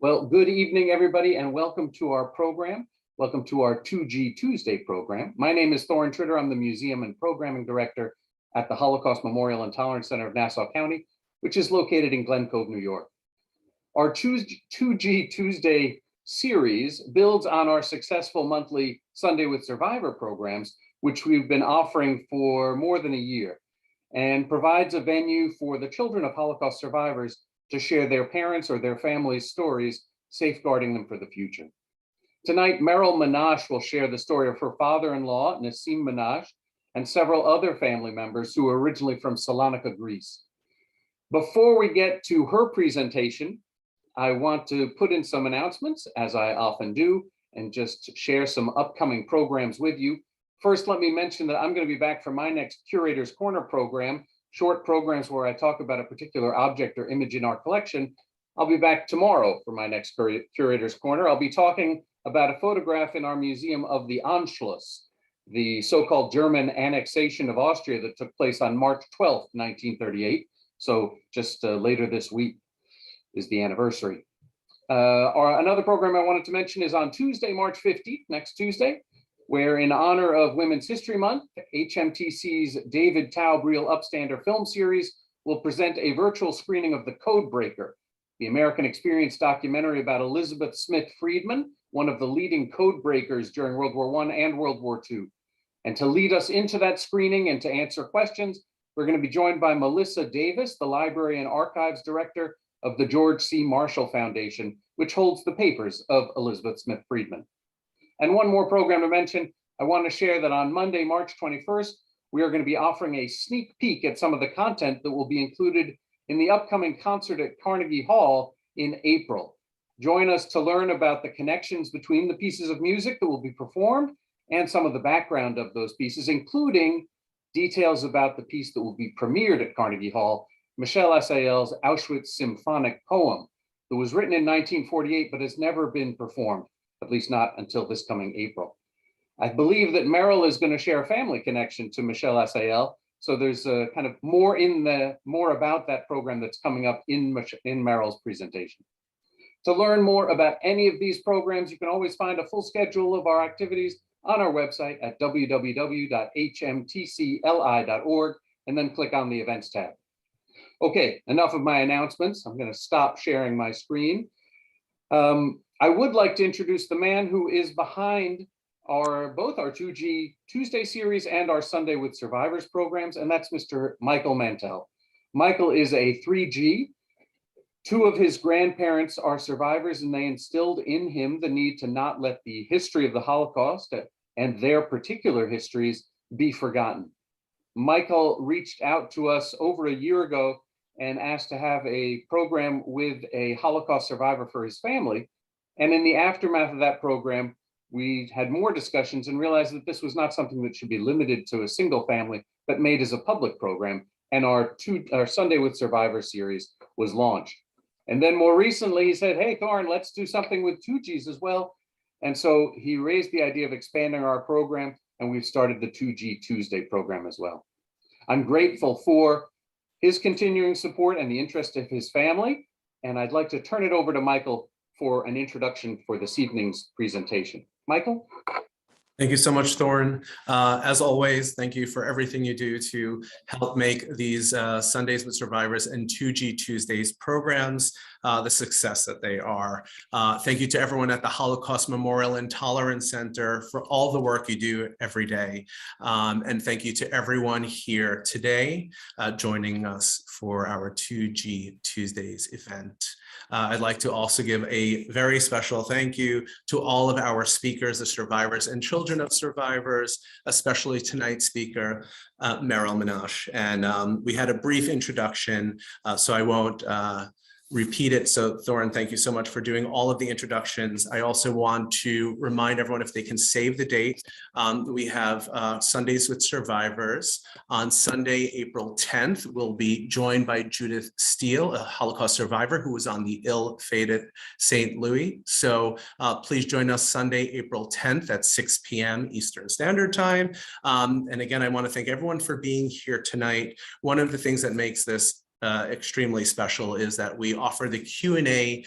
Well, good evening, everybody, and welcome to our program. Welcome to our 2G Tuesday program. My name is Thorin Tritter. I'm the Museum and Programming Director at the Holocaust Memorial and Tolerance Center of Nassau County, which is located in Glen Cove, New York. Our 2G Tuesday series builds on our successful monthly Sunday with Survivor programs, which we've been offering for more than a year, and provides a venue for the children of Holocaust survivors to share their parents or their families' stories, safeguarding them for the future. Tonight, Meryl Menashe will share the story of her father-in-law, Nissim Menashe, and several other family members who were originally from Salonika, Greece. Before we get to her presentation, I want to put in some announcements, as I often do, and just share some upcoming programs with you. First, let me mention that I'm going to be back for my next Curator's Corner program, short programs where I talk about a particular object or image in our collection. I'll be back tomorrow for my next Curator's Corner. I'll be talking about a photograph in our museum of the Anschluss, the so-called German annexation of Austria that took place on March 12th, 1938. So just later this week is the anniversary. Another program I wanted to mention is on Tuesday, March 15th, next Tuesday, where in honor of Women's History Month, HMTC's David Taubriel Upstander film series will present a virtual screening of The Code Breaker, the American Experience documentary about Elizabeth Smith Friedman, one of the leading code breakers during World War I and World War II. And to lead us into that screening and to answer questions, we're going to be joined by Melissa Davis, the Library and Archives Director of the George C. Marshall Foundation, which holds the papers of Elizabeth Smith Friedman. And one more program to mention, I want to share that on Monday, March 21st, we are going to be offering a sneak peek at some of the content that will be included in the upcoming concert at Carnegie Hall in April. Join us to learn about the connections between the pieces of music that will be performed and some of the background of those pieces, including details about the piece that will be premiered at Carnegie Hall, Michel Assael's Auschwitz Symphonic Poem, that was written in 1948 but has never been performed, at least not until this coming April. I believe that Meryl is going to share a family connection to Michel Assael, so there's a kind of more about that program that's coming up in Meryl's presentation. To learn more about any of these programs, you can always find a full schedule of our activities on our website at www.hmtcli.org, and then click on the events tab. Okay, enough of my announcements. I'm going to stop sharing my screen. I would like to introduce the man who is behind both our 2G Tuesday series and our Sunday with Survivors programs, and that's Mr. Michel Mantel. Michel is a 3G. Two of his grandparents are survivors, and they instilled in him the need to not let the history of the Holocaust and their particular histories be forgotten. Michel reached out to us over a year ago and asked to have a program with a Holocaust survivor for his family. And in the aftermath of that program, we had more discussions and realized that this was not something that should be limited to a single family, but made as a public program. And our Sunday with Survivors series was launched. And then more recently, he said, hey, Thorin, let's do something with 2Gs as well. And so he raised the idea of expanding our program, and we've started the 2G Tuesday program as well. I'm grateful for his continuing support and the interest of his family. And I'd like to turn it over to Michel for an introduction for this evening's presentation. Michel? Thank you so much, Thorin. As always, thank you for everything you do to help make these Sundays with Survivors and 2G Tuesdays programs the success that they are. Thank you to everyone at the Holocaust Memorial and Tolerance Center for all the work you do every day. And thank you to everyone here today joining us for our 2G Tuesdays event. I'd like to also give a very special thank you to all of our speakers, the survivors and children of survivors, especially tonight's speaker, Meryl Menashe. And we had a brief introduction, so I won't repeat it. So Thorin, thank you so much for doing all of the introductions. I also want to remind everyone if they can save the date. We have Sundays with Survivors. On Sunday, April 10th, we'll be joined by Judith Steele, a Holocaust survivor who was on the ill-fated St. Louis. So please join us Sunday, April 10th at 6 p.m. Eastern Standard Time. And again, I want to thank everyone for being here tonight. One of the things that makes this extremely special is that we offer the Q&A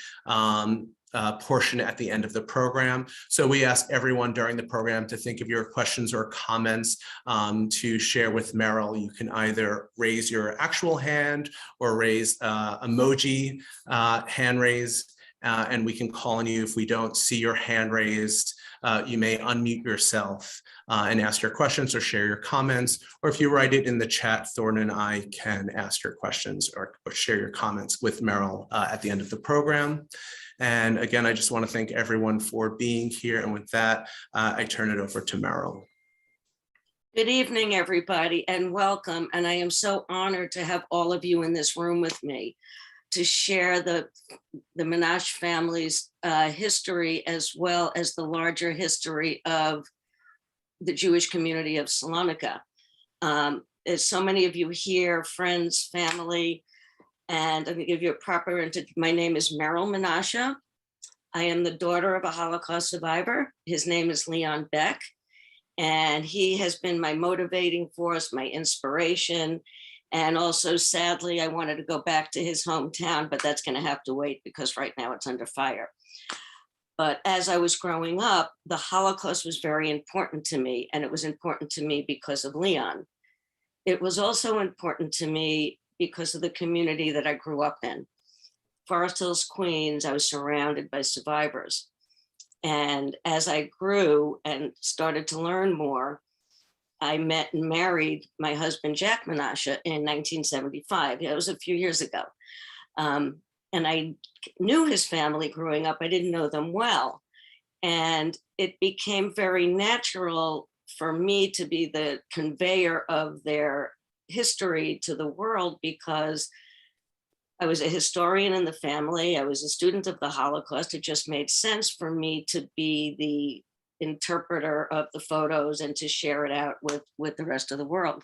portion at the end of the program. So we ask everyone during the program to think of your questions or comments to share with Meryl. You can either raise your actual hand or raise emoji hand raise, and we can call on you. If we don't see your hand raised, you may unmute yourself and ask your questions or share your comments. Or if you write it in the chat, Thorne and I can ask your questions or share your comments with Meryl at the end of the program. And again, I just want to thank everyone for being here. And with that, I turn it over to Meryl. Good evening, everybody, and welcome. And I am so honored to have all of you in this room with me to share the Menashe family's history, as well as the larger history of the Jewish community of Salonika. There's so many of you here, friends, family, and I'm gonna give you a proper introduction. My name is Meryl Menashe. I am the daughter of a Holocaust survivor. His name is Leon Beck, and he has been my motivating force, my inspiration. And also, sadly, I wanted to go back to his hometown, but that's gonna have to wait because right now it's under fire. But as I was growing up, the Holocaust was very important to me, and it was important to me because of Leon. It was also important to me because of the community that I grew up in. Forest Hills, Queens, I was surrounded by survivors. And as I grew and started to learn more, I met and married my husband, Jack Menashe, in 1975. It was a few years ago. And I knew his family growing up. I didn't know them well. And it became very natural for me to be the conveyor of their history to the world, because I was a historian in the family. I was a student of the Holocaust. It just made sense for me to be the interpreter of the photos and to share it out with the rest of the world.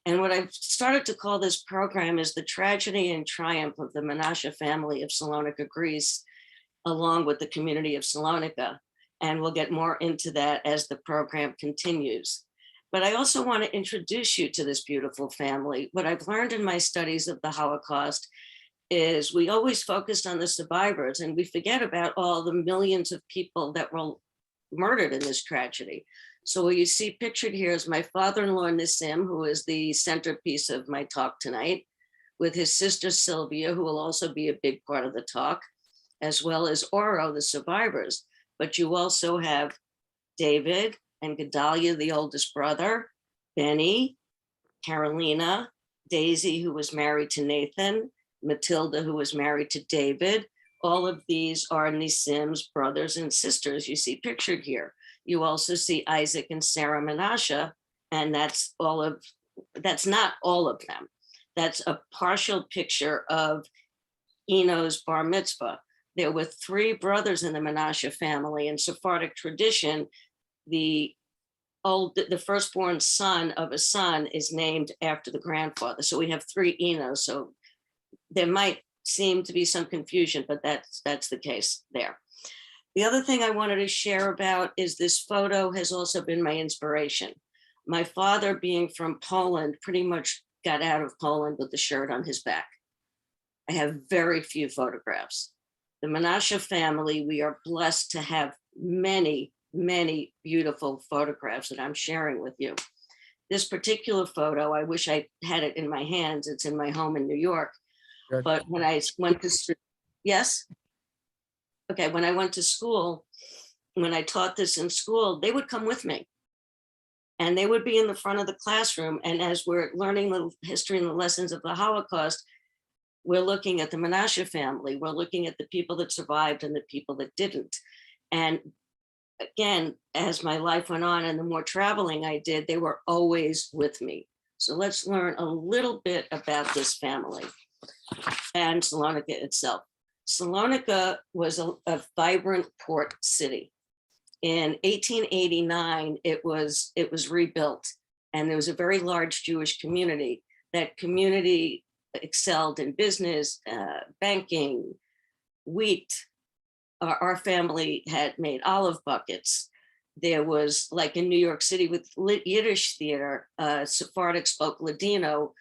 And what I've started to call this program is the tragedy and triumph of the Menashe family of Salonika, Greece, along with the community of Salonika. And we'll get more into that as the program continues. But I also want to introduce you to this beautiful family. What I've learned in my studies of the Holocaust is we always focused on the survivors, and we forget about all the millions of people that were murdered in this tragedy. So what you see pictured here is my father-in-law, Nissim, who is the centerpiece of my talk tonight, with his sister, Sylvia, who will also be a big part of the talk, as well as Oro, the survivors. But you also have David and Gedalia, the oldest brother, Benny, Carolina, Daisy, who was married to Nathan, Matilda, who was married to David. All of these are Nissim's brothers and sisters you see pictured here. You also see Isaac and Sarah Menashe, and that's not all of them. That's a partial picture of Eno's bar mitzvah. There were 3 brothers in the Menashe family. In Sephardic tradition, the firstborn son of a son is named after the grandfather. So we have 3 Enos. So there might seem to be some confusion, but that's the case there. The other thing I wanted to share about is this photo has also been my inspiration. My father, being from Poland, pretty much got out of Poland with the shirt on his back. I have very few photographs. The Menashe family, we are blessed to have many, many beautiful photographs that I'm sharing with you. This particular photo, I wish I had it in my hands. It's in my home in New York. Good. But when I went to, yes? Okay, when I went to school, when I taught this in school, they would come with me. And they would be in the front of the classroom. And as we're learning the history and the lessons of the Holocaust, we're looking at the Menashe family. We're looking at the people that survived and the people that didn't. And again, as my life went on and the more traveling I did, they were always with me. So let's learn a little bit about this family and Salonika itself. Salonika was a vibrant port city. In 1889, it was rebuilt, and there was a very large Jewish community. That community excelled in business, banking, wheat. Our family had made olive buckets. There was, like in New York City with Yiddish theater, Sephardic spoke Ladino,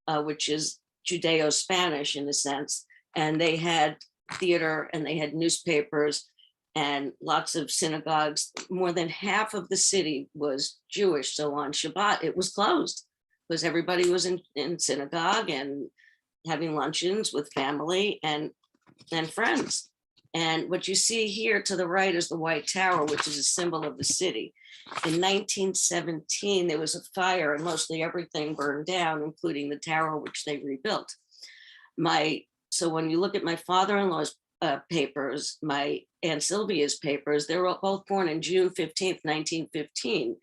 which is Judeo-Spanish in a sense, and they had theater and they had newspapers and lots of synagogues. More than half of the city was Jewish. So on Shabbat, it was closed because everybody was in synagogue and having luncheons with family and friends. And what you see here to the right is the White Tower, which is a symbol of the city. In 1917, there was a fire and mostly everything burned down, including the tower, which they rebuilt. So when you look at my father-in-law's papers, my Aunt Sylvia's papers, they were both born in June 15th, 1915,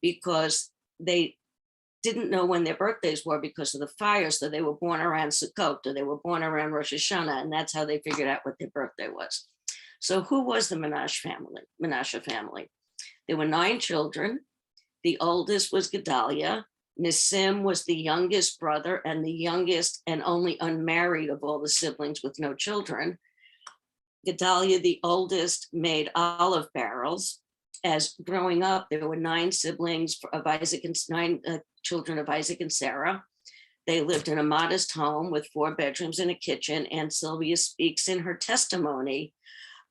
because they didn't know when their birthdays were because of the fire. So they were born around Sukkot, or they were born around Rosh Hashanah, and that's how they figured out what their birthday was. So who was the Menashe family? There were 9 children. The oldest was Gedalia. Nissim was the youngest brother and the youngest and only unmarried of all the siblings with no children. Gedalia, the oldest, made olive barrels. As growing up, there were 9 siblings of Isaac and 9 children of Isaac and Sarah. They lived in a modest home with 4 bedrooms and a kitchen. And Sylvia speaks in her testimony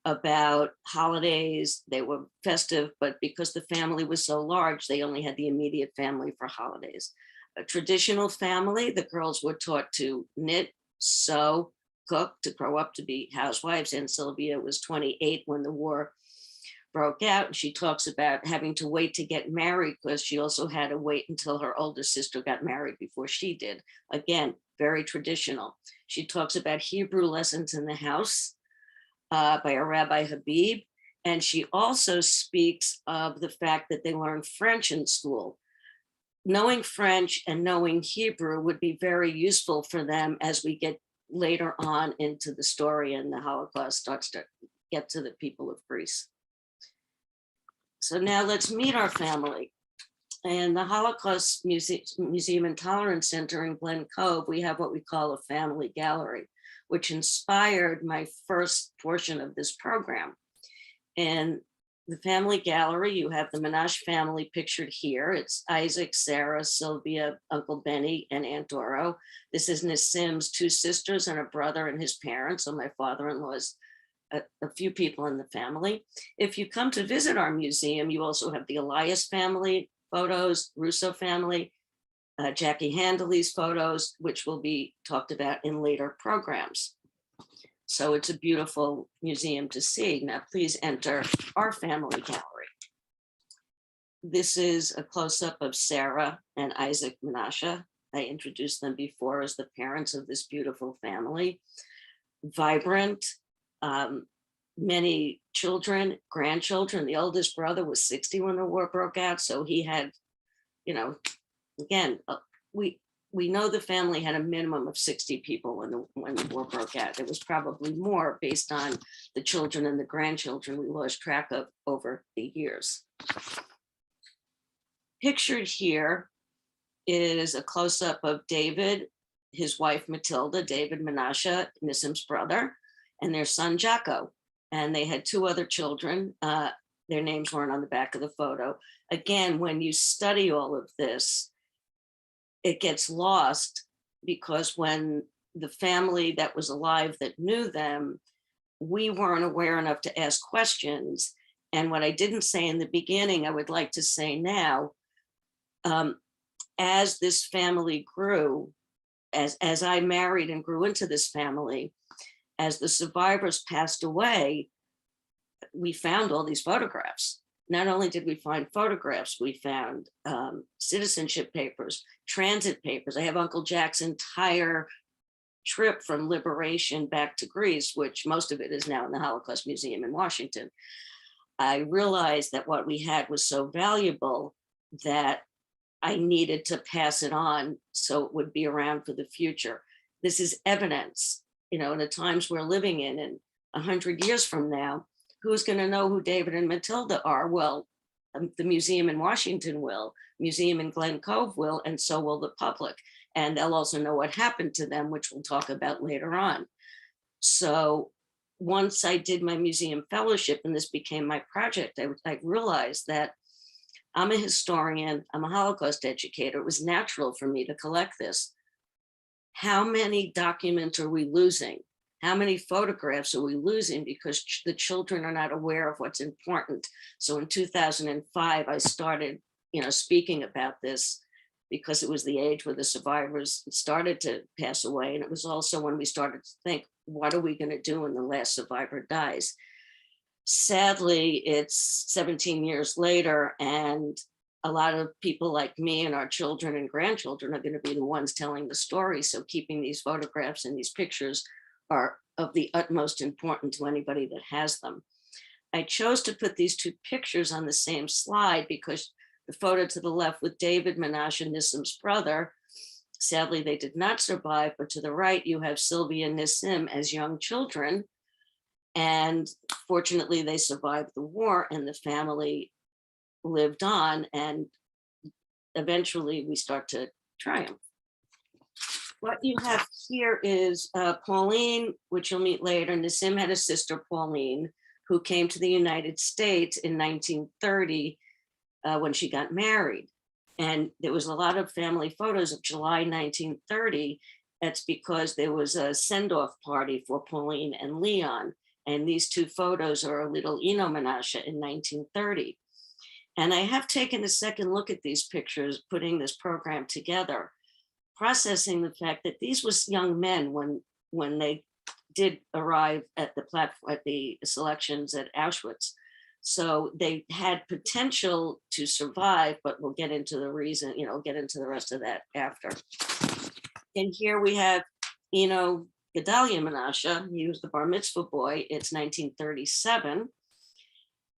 about holidays. They were festive, but because the family was so large, they only had the immediate family for holidays. A traditional family, the girls were taught to knit, sew, cook, to grow up to be housewives. And Sylvia was 28 when the war broke out. And she talks about having to wait to get married because she also had to wait until her older sister got married before she did. Again, very traditional. She talks about Hebrew lessons in the house by a Rabbi Habib. And she also speaks of the fact that they learned French in school. Knowing French and knowing Hebrew would be very useful for them as we get later on into the story and the Holocaust starts to get to the people of Greece. So now let's meet our family. In the Holocaust Museum and Tolerance Center in Glen Cove, we have what we call a family gallery, which inspired my first portion of this program. In the family gallery, you have the Menashe family pictured here. It's Isaac, Sarah, Sylvia, Uncle Benny, and Aunt Doro. This is Nissim's 2 sisters and a brother and his parents. So my father-in-law's a few people in the family. If you come to visit our museum, you also have the Elias family photos, Russo family, Jackie Handley's photos, which will be talked about in later programs. So it's a beautiful museum to see. Now, please enter our family gallery. This is a close-up of Sarah and Isaac Menashe. I introduced them before as the parents of this beautiful family. Vibrant, many children, grandchildren. The oldest brother was 60 when the war broke out. So he had, again, we know the family had a minimum of 60 people when the war broke out. It was probably more based on the children and the grandchildren we lost track of over the years. Pictured here is a close-up of David, his wife Matilda, David Menashe, Nissim's brother, and their son Jacko. And they had 2 other children. Their names weren't on the back of the photo. Again, when you study all of this, it gets lost because when the family that was alive that knew them, we weren't aware enough to ask questions. And what I didn't say in the beginning, I would like to say now, as this family grew, as I married and grew into this family, as the survivors passed away, we found all these photographs. Not only did we find photographs, we found citizenship papers, transit papers. I have Uncle Jack's entire trip from liberation back to Greece, which most of it is now in the Holocaust Museum in Washington. I realized that what we had was so valuable that I needed to pass it on so it would be around for the future. This is evidence, in the times we're living in, and 100 years from now, who's going to know who David and Matilda are? Well, the museum in Washington will, museum in Glen Cove will, and so will the public. And they'll also know what happened to them, which we'll talk about later on. So once I did my museum fellowship and this became my project, I realized that I'm a historian, I'm a Holocaust educator. It was natural for me to collect this. How many documents are we losing? how many photographs are we losing because the children are not aware of what's important? So in 2005, I started, speaking about this because it was the age where the survivors started to pass away. And it was also when we started to think, what are we going to do when the last survivor dies? Sadly, it's 17 years later, and a lot of people like me and our children and grandchildren are going to be the ones telling the story. So keeping these photographs and these pictures are of the utmost importance to anybody that has them. I chose to put these two pictures on the same slide because the photo to the left with David Menashe, Nissim's brother, sadly they did not survive, but to the right you have Sylvia and Nissim as young children. And fortunately they survived the war and the family lived on, and eventually we start to triumph. What you have here is Pauline, which you'll meet later. Nissim had a sister, Pauline, who came to the United States in 1930 when she got married. And there was a lot of family photos of July 1930. That's because there was a send-off party for Pauline and Leon. And these two photos are a little Menashe in 1930. And I have taken a second look at these pictures, putting this program together, processing the fact that these was young men when they did arrive at the platform, at the selections at Auschwitz. So they had potential to survive, but we'll get into the reason, get into the rest of that after. And here we have, Gedalia Menashe. He was the bar mitzvah boy. It's 1937.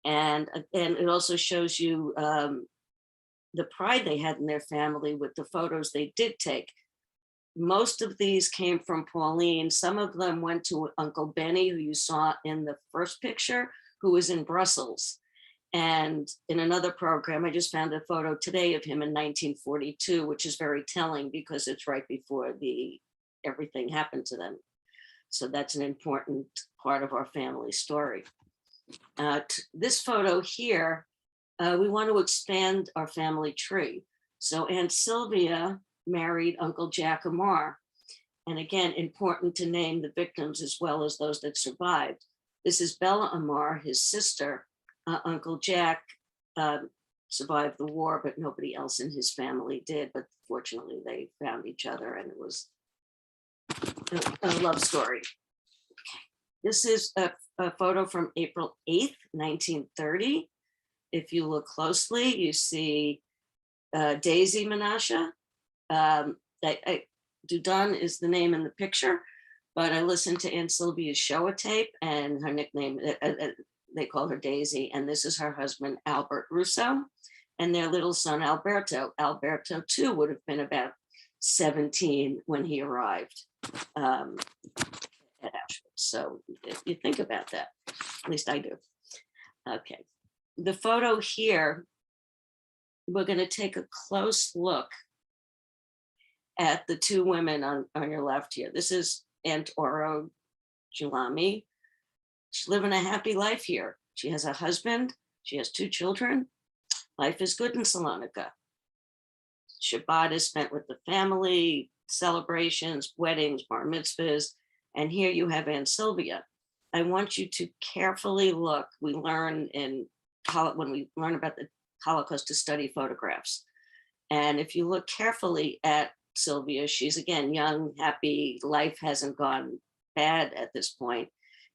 And it also shows you the pride they had in their family with the photos they did take. Most of these came from Pauline. Some of them went to Uncle Benny, who you saw in the first picture, who was in Brussels. And in another program, I just found a photo today of him in 1942, which is very telling because it's right before everything happened to them. So that's an important part of our family story. This photo here, we want to expand our family tree. So Aunt Sylvia married Uncle Jack Amar. And again, important to name the victims as well as those that survived. This is Bella Amar, his sister. Uncle Jack survived the war, but nobody else in his family did. But fortunately, they found each other and it was a love story. This is a photo from April 8th, 1930. If you look closely, you see Daisy Menashe. Dudon is the name in the picture, but I listened to Aunt Sylvia's show tape and her nickname, they call her Daisy, and this is her husband, Albert Russo, and their little son, Alberto. Alberto too would have been about 17 when he arrived at Auschwitz. So if you think about that, at least I do. Okay, the photo here, we're going to take a close look at the two women on your left here. This is Aunt Oro Julami. She's living a happy life here. She has a husband. She has 2 children. Life is good in Salonika. Shabbat is spent with the family, celebrations, weddings, bar mitzvahs. And here you have Aunt Sylvia. I want you to carefully look. We learn when we learn about the Holocaust to study photographs. And if you look carefully at Sylvia, she's again young, happy, life hasn't gone bad at this point.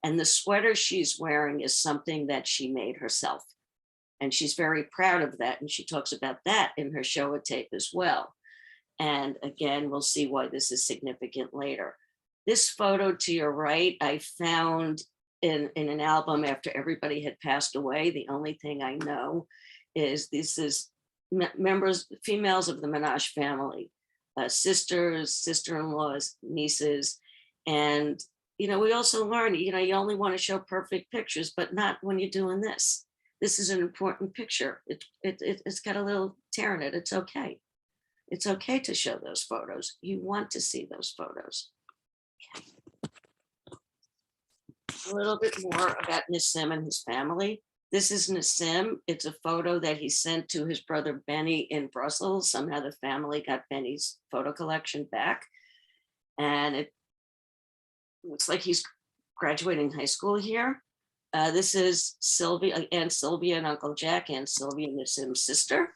And the sweater she's wearing is something that she made herself. And she's very proud of that. And she talks about that in her show tape as well. And again, we'll see why this is significant later. This photo to your right, I found in an album after everybody had passed away. The only thing I know is this is females of the Menashe family, sisters, sister-in-laws, nieces. And, we also learn, you only want to show perfect pictures, but not when you're doing this. This is an important picture. It's got a little tear in it. It's okay. It's okay to show those photos. You want to see those photos. Okay. A little bit more about Nissim and his family. This is Nissim. It's a photo that he sent to his brother Benny in Brussels. Somehow the family got Benny's photo collection back. And it looks like he's graduating high school here. This is Sylvia, Aunt Sylvia and Uncle Jack, Aunt Sylvia, Nissim's sister,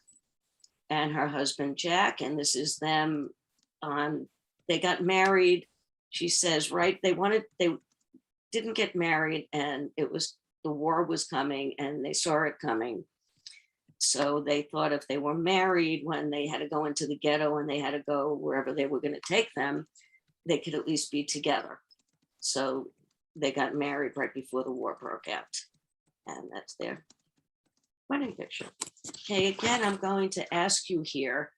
and her husband Jack. And this is them on, they got married. She says, right, they didn't get married, and the war was coming and they saw it coming. So they thought if they were married when they had to go into the ghetto and they had to go wherever they were going to take them, they could at least be together. So they got married right before the war broke out. And that's their wedding picture. Okay, again, I'm going to ask you here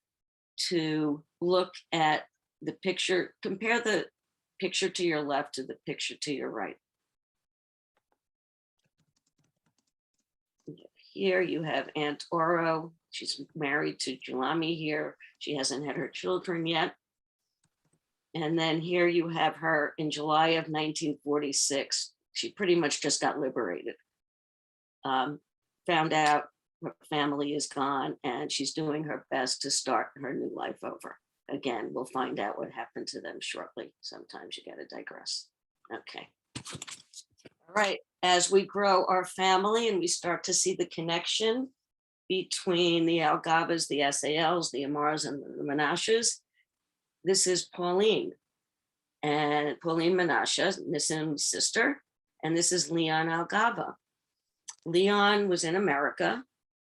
to look at the picture, compare the picture to your left to the picture to your right. Here you have Aunt Oro. She's married to Julami here. She hasn't had her children yet. And then here you have her in July of 1946. She pretty much just got liberated. Found out her family is gone and she's doing her best to start her new life over. Again, we'll find out what happened to them shortly. Sometimes you gotta digress. Okay. All right, as we grow our family and we start to see the connection between the Algavas, the Assaels, the Amars, and the Menashes, this is Pauline, and Pauline Menashe, Nissim's sister, and this is Leon Algava. Leon was in America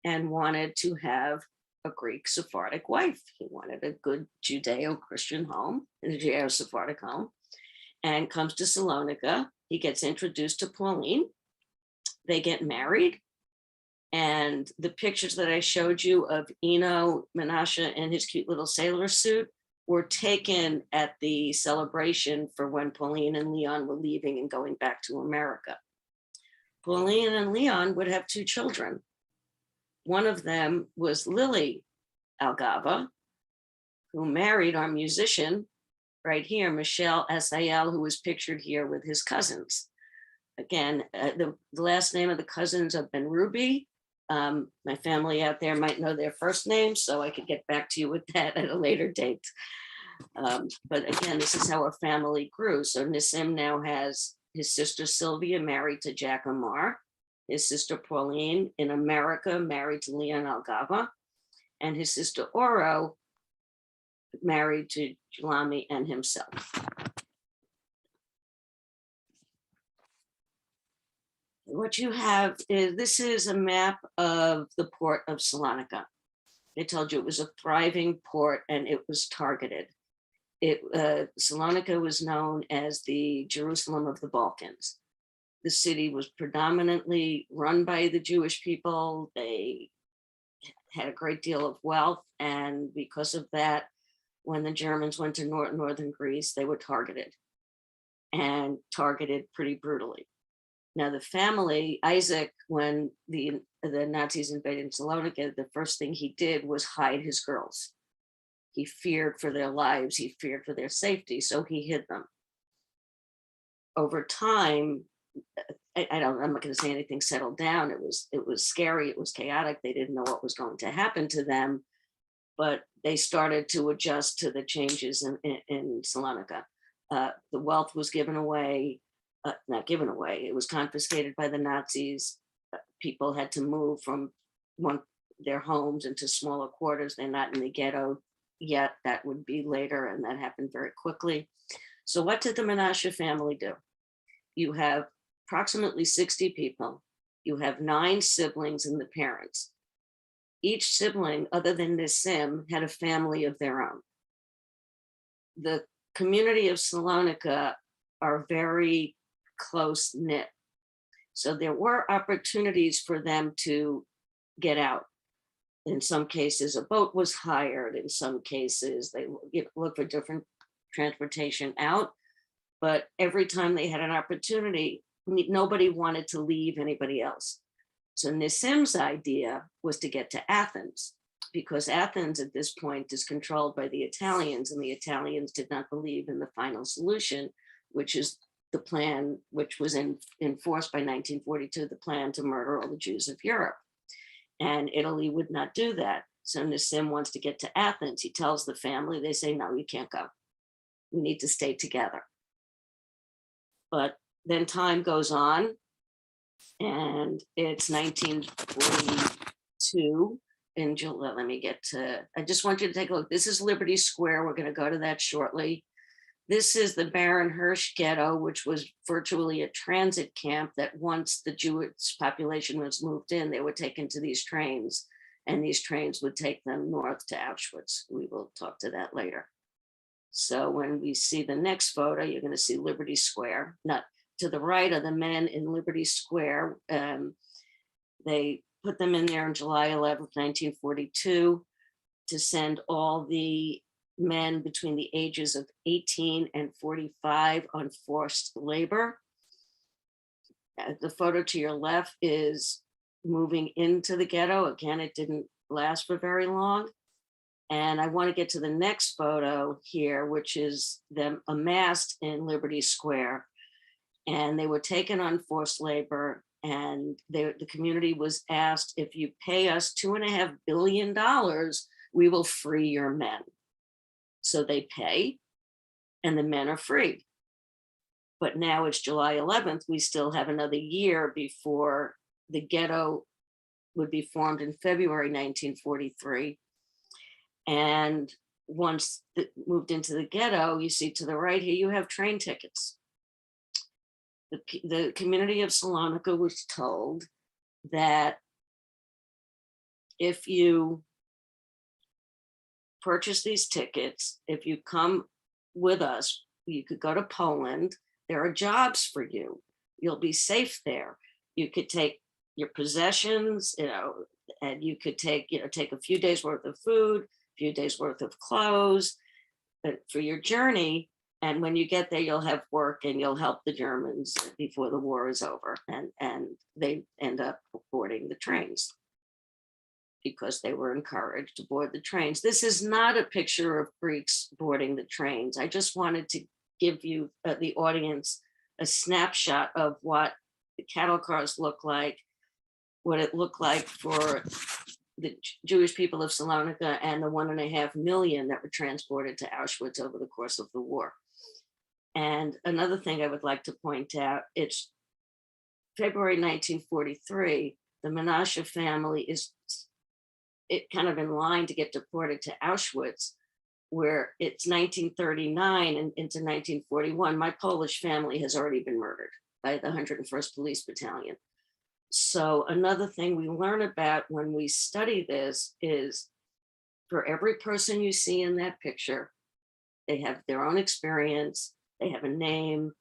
and wanted to have a Greek Sephardic wife. He wanted a good Judeo-Christian home, a Judeo-Sephardic home, and comes to Salonika. He gets introduced to Pauline. They get married. And the pictures that I showed you of Eno Menashe in his cute little sailor suit were taken at the celebration for when Pauline and Leon were leaving and going back to America. Pauline and Leon would have two children. One of them was Lily Algava, who married our musician right here, Michel Assael, who was pictured here with his cousins. Again, the last name of the cousins have been Ruby. My family out there might know their first names, so I could get back to you with that at a later date. But again, this is how our family grew. So Nissim now has his sister Sylvia married to Jack Amar, his sister Pauline in America married to Leon Algava, and his sister Oro married to Julami and himself. What you have is, this is a map of the port of Salonika. They told you it was a thriving port and it was targeted. Salonika was known as the Jerusalem of the Balkans. The city was predominantly run by the Jewish people. They had a great deal of wealth, and because of that, when the Germans went to northern Greece, they were targeted, and targeted pretty brutally. Now the family, Isaac, when the Nazis invaded Salonika, the first thing he did was hide his girls. He feared for their lives, he feared for their safety, so he hid them. Over time, I'm not going to say anything settled down. It was scary, it was chaotic. They didn't know what was going to happen to them, but they started to adjust to the changes in Salonika. The wealth was given away, not given away, it was confiscated by the Nazis. People had to move from their homes into smaller quarters. They're not in the ghetto yet. That would be later, and that happened very quickly. So what did the Menashe family do? You have approximately 60 people. You have 9 siblings and the parents. Each sibling, other than Nissim, had a family of their own. The community of Salonika are very close knit. So there were opportunities for them to get out. In some cases, a boat was hired. In some cases, they looked for different transportation out. But every time they had an opportunity, nobody wanted to leave anybody else. So Nissim's idea was to get to Athens, because Athens at this point is controlled by the Italians, and the Italians did not believe in the final solution, which is the plan, which was enforced by 1942, the plan to murder all the Jews of Europe. And Italy would not do that. So Nissim wants to get to Athens. He tells the family, they say, no, you can't go. We need to stay together. But then time goes on, and it's 1942 in July. Let me get to, I just want you to take a look. This is Liberty Square. We're going to go to that shortly. This is the Baron Hirsch ghetto, which was virtually a transit camp that once the Jewish population was moved in, they were taken to these trains, and these trains would take them north to Auschwitz. We will talk to that later. So when we see the next photo, you're going to see Liberty Square. Not to the right are the men in Liberty Square. They put them in there on July 11th, 1942, to send all the men between the ages of 18 and 45 on forced labor. The photo to your left is moving into the ghetto. Again, it didn't last for very long. And I want to get to the next photo here, which is them amassed in Liberty Square. And they were taken on forced labor. And the community was asked, if you pay us $2.5 billion, we will free your men. So they pay, and the men are freed. But now it's July 11th. We still have another year before the ghetto would be formed in February 1943. And once it moved into the ghetto, you see to the right here, you have train tickets. The community of Salonika was told that if you purchase these tickets, if you come with us, you could go to Poland. There are jobs for you. You'll be safe there. You could take your possessions, and you could take a few days worth of food, a few days worth of clothes for your journey. And when you get there, you'll have work and you'll help the Germans before the war is over. And they end up boarding the trains because they were encouraged to board the trains. This is not a picture of Greeks boarding the trains. I just wanted to give you, the audience, a snapshot of what the cattle cars look like, what it looked like for the Jewish people of Salonika and the 1.5 million that were transported to Auschwitz over the course of the war. And another thing I would like to point out, it's February 1943, the Menashe family is kind of in line to get deported to Auschwitz, where it's 1939 and into 1941. My Polish family has already been murdered by the 101st Police Battalion. So another thing we learn about when we study this is, for every person you see in that picture, they have their own experience, they have a name.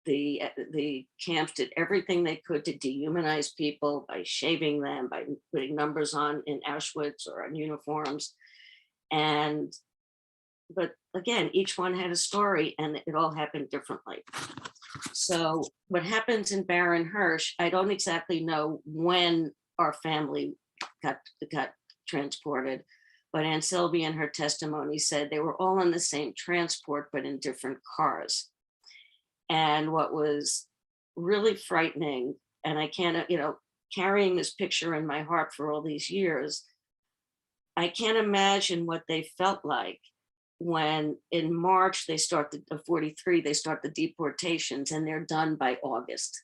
The camps did everything they could to dehumanize people by shaving them, by putting numbers on in Auschwitz or on uniforms. But again, each one had a story and it all happened differently. So what happens in Baron Hirsch, I don't exactly know when our family got transported, but Aunt Sylvie in her testimony said they were all on the same transport, but in different cars. And what was really frightening, and I can't, carrying this picture in my heart for all these years, I can't imagine what they felt like when in March they start the 43, they start the deportations and they're done by August.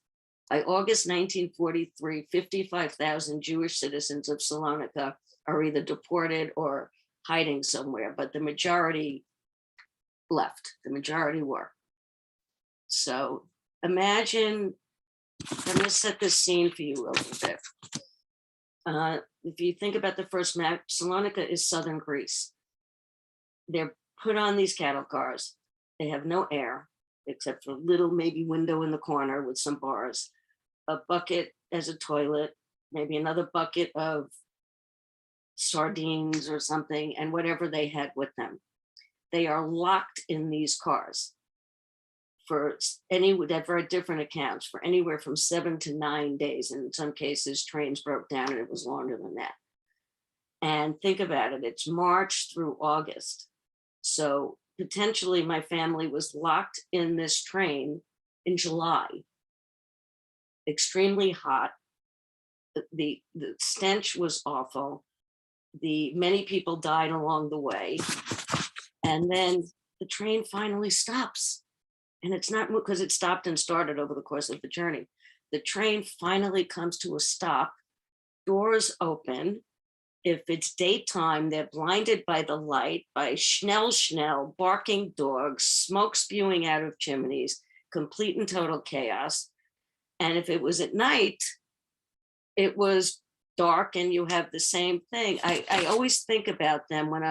By August 1943, 55,000 Jewish citizens of Salonika are either deported or hiding somewhere, but the majority left, the majority were. So imagine, I'm going to set this scene for you a little bit. If you think about the first map, Salonika is southern Greece. They're put on these cattle cars. They have no air, except for a little maybe window in the corner with some bars, a bucket as a toilet, maybe another bucket of sardines or something, and whatever they had with them. They are locked in these cars for very different accounts, for anywhere from 7 to 9 days. And in some cases, trains broke down and it was longer than that. And think about it, it's March through August. So potentially my family was locked in this train in July, extremely hot. The stench was awful. Many people died along the way. And then the train finally stops. And it's not because it stopped and started over the course of the journey. The train finally comes to a stop, doors open. If it's daytime, they're blinded by the light, by schnell, barking dogs, smoke spewing out of chimneys, complete and total chaos. And if it was at night, it was dark, and you have the same thing. I always think about them when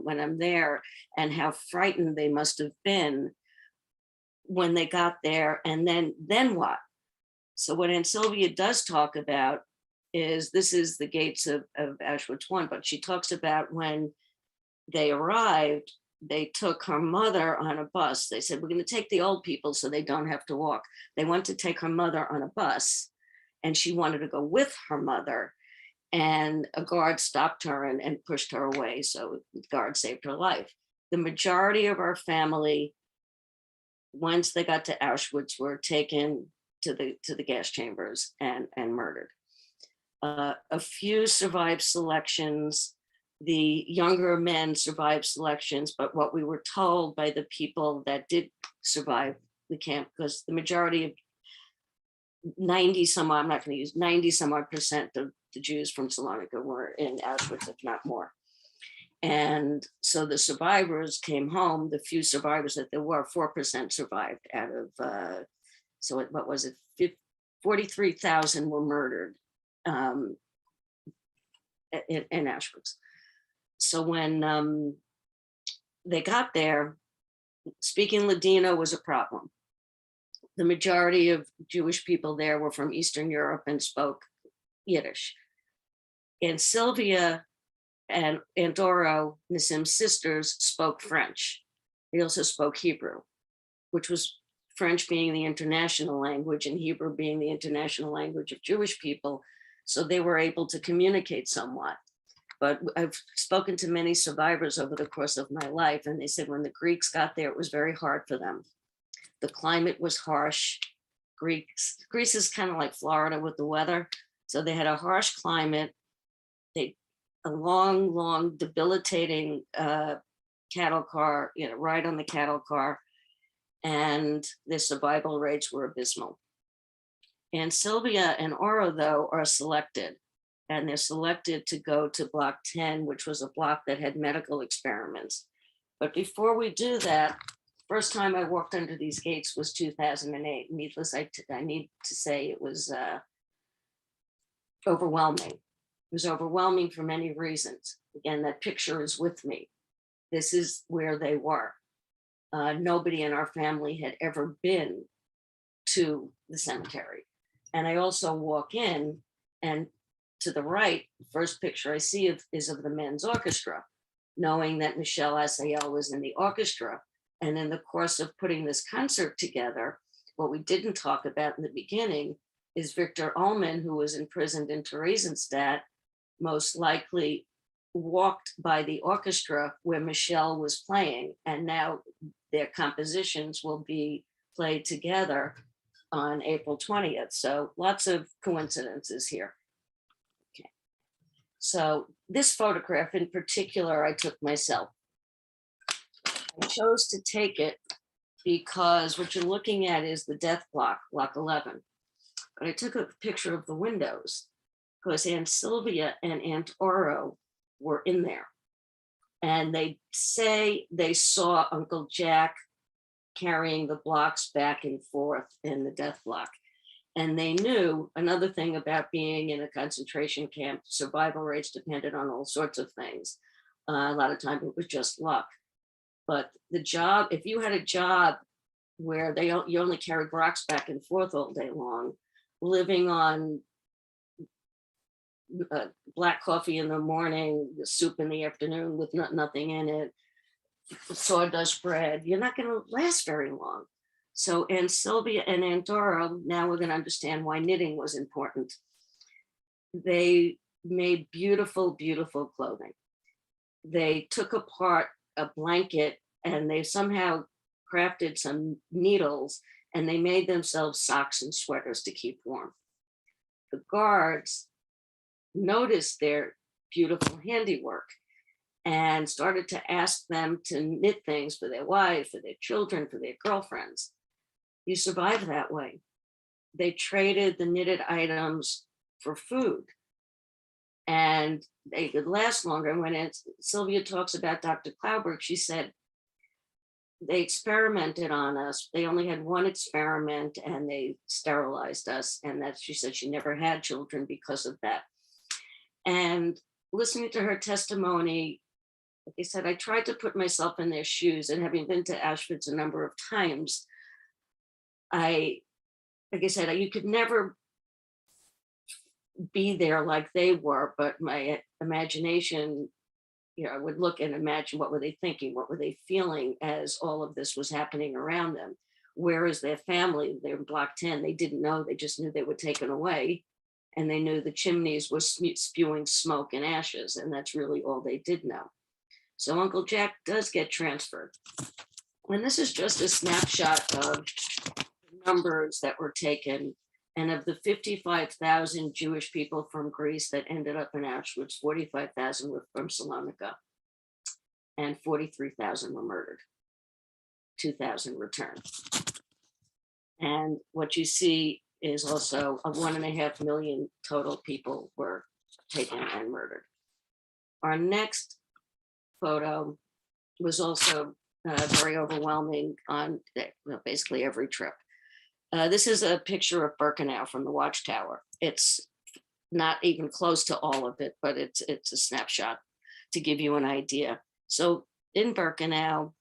when I'm there, and how frightened they must have been when they got there. And then what? So what Aunt Sylvia does talk about is, this is the gates of Auschwitz I, but she talks about when they arrived, they took her mother on a bus. They said, we're going to take the old people so they don't have to walk. They went to take her mother on a bus, and she wanted to go with her mother. And a guard stopped her and pushed her away. So the guard saved her life. The majority of our family, once they got to Auschwitz, were taken to the gas chambers and murdered. A few survived selections. The younger men survived selections, but what we were told by the people that did survive the camp, because the majority of 90 some odd, I'm not going to use 90 some odd percent of the Jews from Salonika were in Auschwitz, if not more. And so the survivors came home. The few survivors that there were, 4% survived out of, what was it? 43,000 were murdered in Auschwitz. So when they got there, speaking Ladino was a problem. The majority of Jewish people there were from Eastern Europe and spoke Yiddish. And Sylvia and Doro, Nissim's sisters, spoke French. They also spoke Hebrew, which was French being the international language and Hebrew being the international language of Jewish people. So they were able to communicate somewhat. But I've spoken to many survivors over the course of my life, and they said when the Greeks got there, it was very hard for them. The climate was harsh. Greece is kind of like Florida with the weather. So they had a harsh climate. A long, debilitating cattle car, ride on the cattle car, and the survival rates were abysmal. And Sylvia and Oro, though, are selected, and they're selected to go to Block 10, which was a block that had medical experiments. But before we do that, first time I walked under these gates was 2008. Needless, I need to say it was overwhelming. It was overwhelming for many reasons. Again, that picture is with me. This is where they were. Nobody in our family had ever been to the cemetery. And I also walk in, and to the right, the first picture I see is of the men's orchestra, knowing that Michel Assael was in the orchestra. And in the course of putting this concert together, what we didn't talk about in the beginning is Victor Ullman, who was imprisoned in Theresienstadt, most likely walked by the orchestra where Michel was playing, and now their compositions will be played together on April 20th. So lots of coincidences here. Okay. So this photograph in particular, I took myself. I chose to take it because what you're looking at is the death block, block 11. But I took a picture of the windows because Aunt Sylvia and Aunt Oro were in there. And they say they saw Uncle Jack carrying the blocks back and forth in the death block. And they knew another thing about being in a concentration camp, survival rates depended on all sorts of things. A lot of times it was just luck. But the job, if you had a job where you only carried rocks back and forth all day long, living on black coffee in the morning, the soup in the afternoon with nothing in it, sawdust bread, you're not going to last very long. So Aunt Sylvia and Aunt Dora, now we're going to understand why knitting was important. They made beautiful, beautiful clothing. They took apart a blanket and they somehow crafted some needles and they made themselves socks and sweaters to keep warm. The guards noticed their beautiful handiwork and started to ask them to knit things for their wives, for their children, for their girlfriends. you survive that way. They traded the knitted items for food, and they could last longer. And when Sylvia talks about Dr. Klauberg, she said they experimented on us. They only had one experiment and they sterilized us. And that she said she never had children because of that. And listening to her testimony, like I said, I tried to put myself in their shoes, and having been to Auschwitz a number of times, like I said, you could never be there like they were, but my imagination, I would look and imagine what were they thinking, what were they feeling as all of this was happening around them. Where is their family? They're in Block 10. They didn't know, they just knew they were taken away, and they knew the chimneys were spewing smoke and ashes, and that's really all they did know. So Uncle Jack does get transferred. And this is just a snapshot of numbers that were taken. And of the 55,000 Jewish people from Greece that ended up in Auschwitz, 45,000 were from Salonika, and 43,000 were murdered. 2,000 returned. And what you see is also a 1.5 million total people were taken and murdered. Our next photo was also very overwhelming on basically every trip. This is a picture of Birkenau from the Watchtower. It's not even close to all of it, but it's a snapshot to give you an idea. So in Birkenau,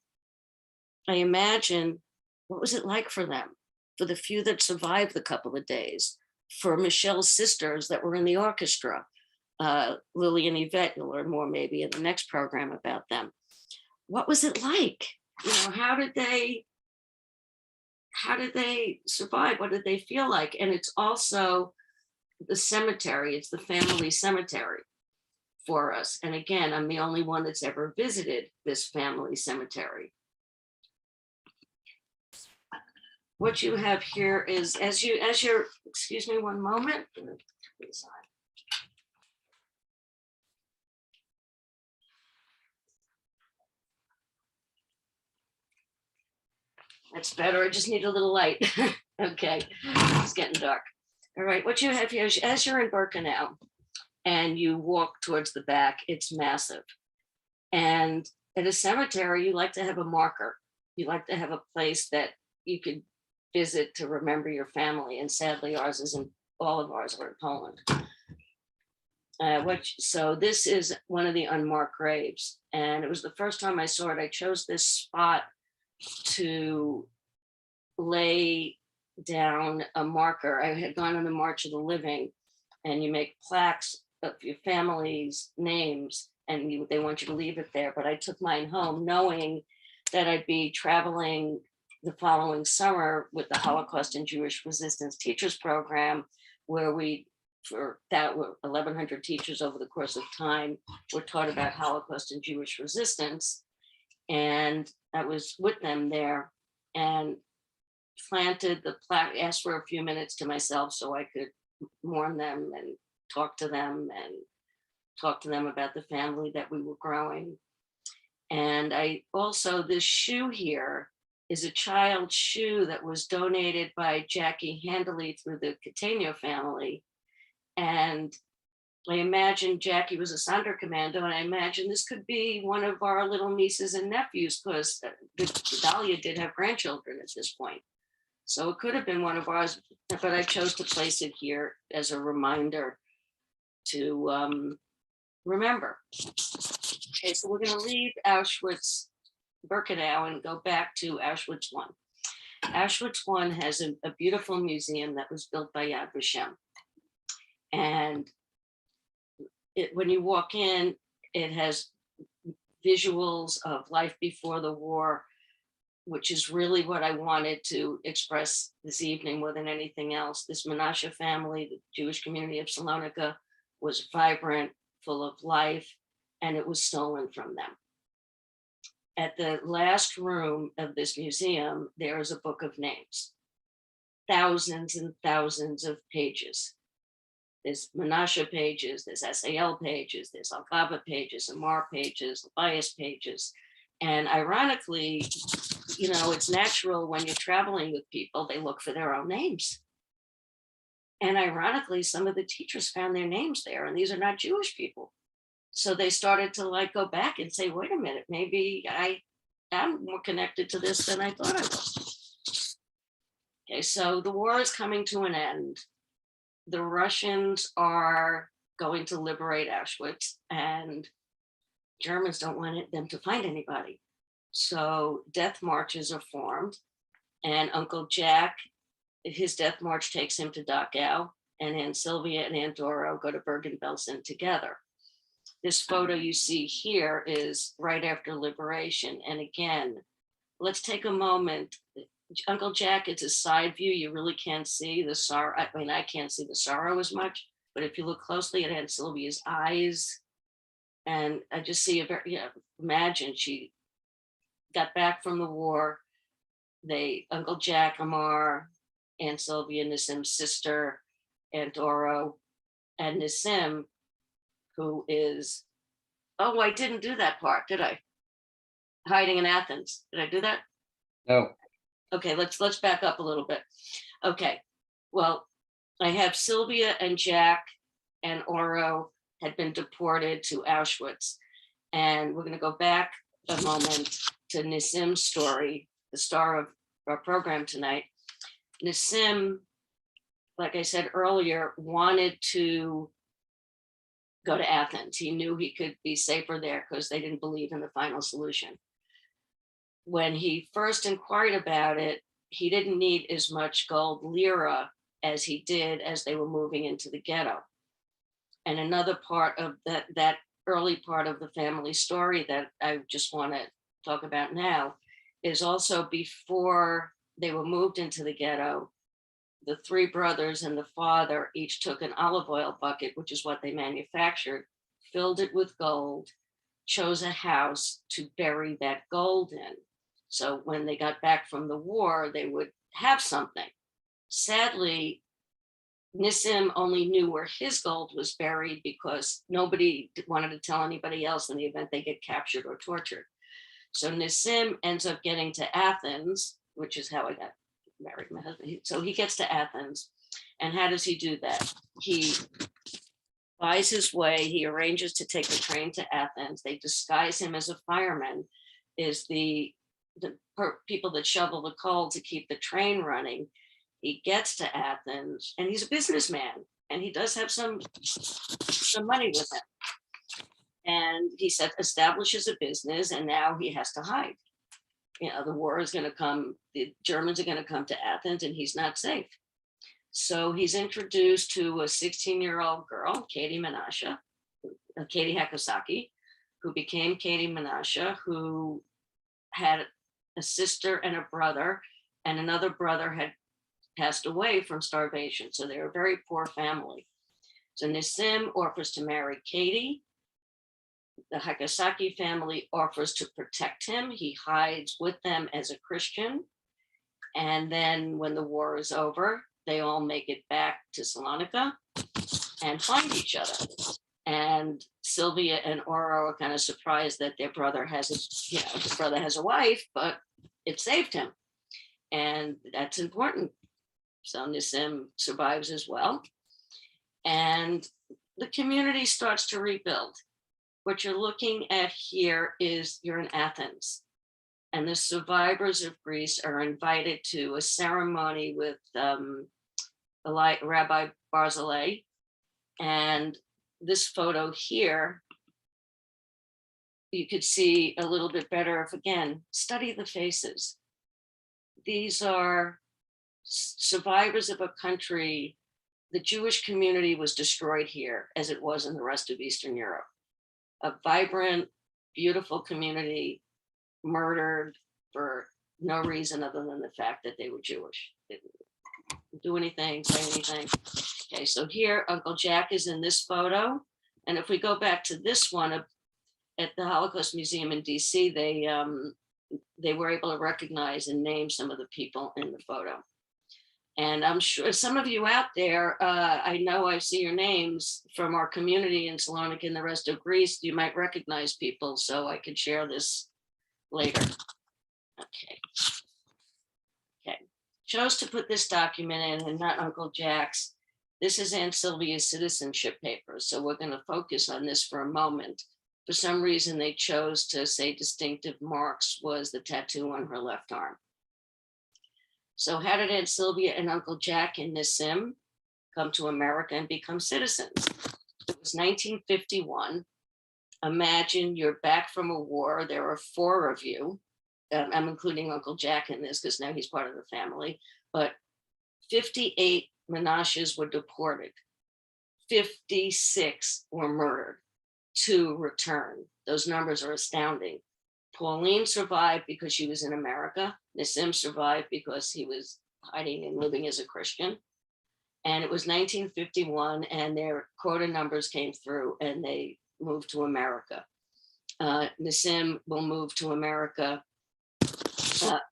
I imagine, what was it like for them? For the few that survived the couple of days, for Michel's sisters that were in the orchestra, Lily and Yvette, you'll learn more maybe in the next program about them. What was it like? How did they survive? What did they feel like? And it's also the cemetery. It's the family cemetery for us. And again, I'm the only one that's ever visited this family cemetery. What you have here is, as you're, excuse me one moment. That's better. I just need a little light. Okay, it's getting dark. All right, what you have here is, as you're in Birkenau and you walk towards the back, it's massive. And at a cemetery, you like to have a marker. You like to have a place that you could visit to remember your family. And sadly, all of ours are in Poland. So this is one of the unmarked graves. And it was the first time I saw it. I chose this spot to lay down a marker. I had gone on the March of the Living, and you make plaques of your family's names, and they want you to leave it there. But I took mine home knowing that I'd be traveling the following summer with the Holocaust and Jewish Resistance Teachers Program, where for 1,100 teachers over the course of time were taught about Holocaust and Jewish resistance. And I was with them there and planted the plaque, asked for a few minutes to myself so I could mourn them and talk to them about the family that we were growing. And I also, this shoe here is a child's shoe that was donated by Jackie Handley through the Catania family. And I imagine Jackie was a Sonder commando, and I imagine this could be one of our little nieces and nephews, because Dahlia did have grandchildren at this point. So it could have been one of ours, but I chose to place it here as a reminder to remember. Okay, so we're going to leave Auschwitz-Birkenau and go back to Auschwitz I. Auschwitz I has a beautiful museum that was built by Yad Vashem. And when you walk in, it has visuals of life before the war, which is really what I wanted to express this evening more than anything else. This Menashe family, the Jewish community of Salonika, was vibrant, full of life, and it was stolen from them. At the last room of this museum, there is a book of names, thousands and thousands of pages. There's Menashe pages, there's Assael pages, there's Al-Gaba pages, Amar pages, Tobias pages. And ironically, it's natural when you're traveling with people, they look for their own names. And ironically, some of the teachers found their names there, and these are not Jewish people. So they started to go back and say, wait a minute, maybe I am more connected to this than I thought I was. Okay, so the war is coming to an end. The Russians are going to liberate Auschwitz, and Germans don't want them to find anybody. So death marches are formed, and Uncle Jack, his death march takes him to Dachau, and Aunt Sylvia and Aunt Doro go to Bergen-Belsen together. This photo you see here is right after liberation. And again, let's take a moment. Uncle Jack, it's a side view. You really can't see the sorrow. I mean, I can't see the sorrow as much, but if you look closely at Aunt Sylvia's eyes, and I just see imagine she got back from the war. Uncle Jack, Amar, Aunt Sylvia, Nissim's sister, Aunt Doro, and Nissim, who is, oh, I didn't do that part, did I? Hiding in Athens. Did I do that? No. Okay, let's back up a little bit. Okay, well, I have Sylvia and Jack and Oro had been deported to Auschwitz. And we're going to go back a moment to Nissim's story, the star of our program tonight. Nissim, like I said earlier, wanted to go to Athens. He knew he could be safer there because they didn't believe in the final solution. When he first inquired about it, he didn't need as much gold lira as he did as they were moving into the ghetto. And another part of that early part of the family story that I just want to talk about now is also before they were moved into the ghetto, the three brothers and the father each took an olive oil bucket, which is what they manufactured, filled it with gold, chose a house to bury that gold in. So when they got back from the war, they would have something. Sadly, Nissim only knew where his gold was buried because nobody wanted to tell anybody else in the event they get captured or tortured. So Nissim ends up getting to Athens, which is how I got married my husband. So he gets to Athens. And how does he do that? He buys his way. He arranges to take the train to Athens. They disguise him as a fireman, is the people that shovel the coal to keep the train running. He gets to Athens, and he's a businessman, and he does have some money with him. And he establishes a business, and now he has to hide. The war is going to come, the Germans are going to come to Athens, and he's not safe. So he's introduced to a 16-year-old girl, Katie Menashe, Katie Hakosaki, who became Katie Menashe, who had a sister and a brother, and another brother had passed away from starvation. So they're a very poor family. So Nissim offers to marry Katie. The Hakosaki family offers to protect him. He hides with them as a Christian. And then when the war is over, they all make it back to Salonika and find each other. And Sylvia and Oro are kind of surprised that their brother has his brother has a wife, but it saved him. And that's important. So Nissim survives as well. And the community starts to rebuild. What you're looking at here is you're in Athens. And the survivors of Greece are invited to a ceremony with Rabbi Barzilai. And this photo here, you could see a little bit better if, again, study the faces. These are survivors of a country. The Jewish community was destroyed here as it was in the rest of Eastern Europe. A vibrant, beautiful community murdered for no reason other than the fact that they were Jewish. They didn't do anything, say anything. Okay, so here Uncle Jack is in this photo. And if we go back to this one at the Holocaust Museum in DC, they were able to recognize and name some of the people in the photo. And I'm sure some of you out there, I know I see your names from our community in Salonika and the rest of Greece. You might recognize people, so I could share this later. Okay. Okay. Chose to put this document in and not Uncle Jack's. This is Aunt Sylvia's citizenship papers, so we're going to focus on this for a moment. For some reason, they chose to say distinctive marks was the tattoo on her left arm. So how did Aunt Sylvia and Uncle Jack and Nissim come to America and become citizens? It was 1951. Imagine you're back from a war. There are 4 of you. I'm including Uncle Jack in this because now he's part of the family. But 58 Menashes were deported. 56 were murdered. 2 returned. Those numbers are astounding. Pauline survived because she was in America. Nissim survived because he was hiding and living as a Christian. And it was 1951, and their quota numbers came through, and they moved to America. Nissim will move to America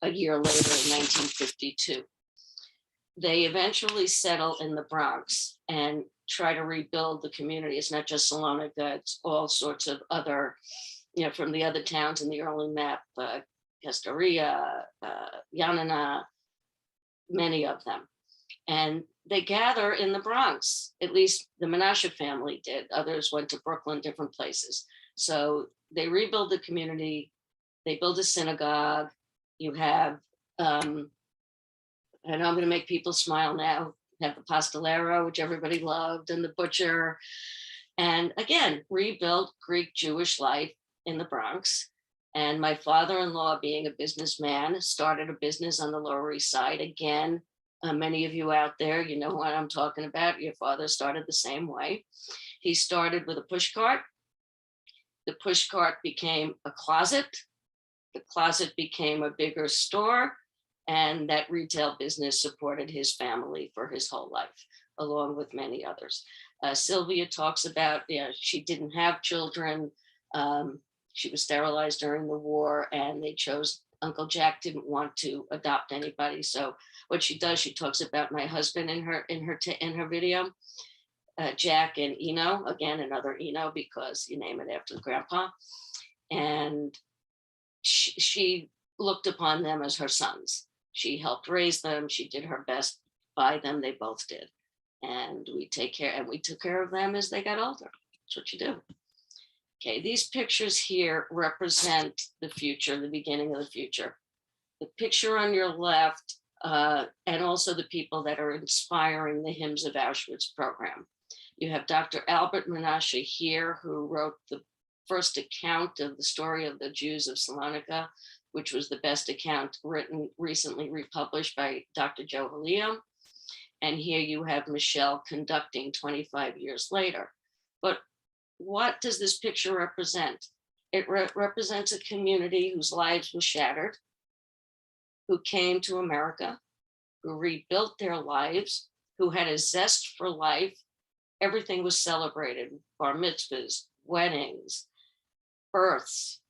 a year later in 1952. They eventually settle in the Bronx and try to rebuild the community. It's not just Salonika, it's all sorts of other, from the other towns in the early map, Castoria, Yanina, many of them. And they gather in the Bronx, at least the Menashe family did. Others went to Brooklyn, different places. So they rebuild the community, they build a synagogue. You have, I know I'm going to make people smile now, you have the Pastelero, which everybody loved, and the butcher. And again, rebuilt Greek Jewish life in the Bronx. And my father-in-law, being a businessman, started a business on the Lower East Side. Again, many of you out there, you know what I'm talking about. Your father started the same way. He started with a push cart. The push cart became a closet. The closet became a bigger store. And that retail business supported his family for his whole life, along with many others. Sylvia talks about, she didn't have children. She was sterilized during the war, and they chose, Uncle Jack didn't want to adopt anybody. So what she does, she talks about my husband in her video, Jack and Eno, again, another Eno, because you name it after the grandpa. And she looked upon them as her sons. She helped raise them. She did her best by them. They both did. And we took care of them as they got older. That's what you do. Okay, these pictures here represent the future, the beginning of the future. The picture on your left, and also the people that are inspiring the Hymns of Auschwitz program. You have Dr. Albert Menashe here, who wrote the first account of the story of the Jews of Salonika, which was the best account written, recently republished by Dr. Joe Haleo. And here you have Michel conducting 25 years later. But what does this picture represent? It represents a community whose lives were shattered, who came to America, who rebuilt their lives, who had a zest for life. Everything was celebrated: bar mitzvahs, weddings, births.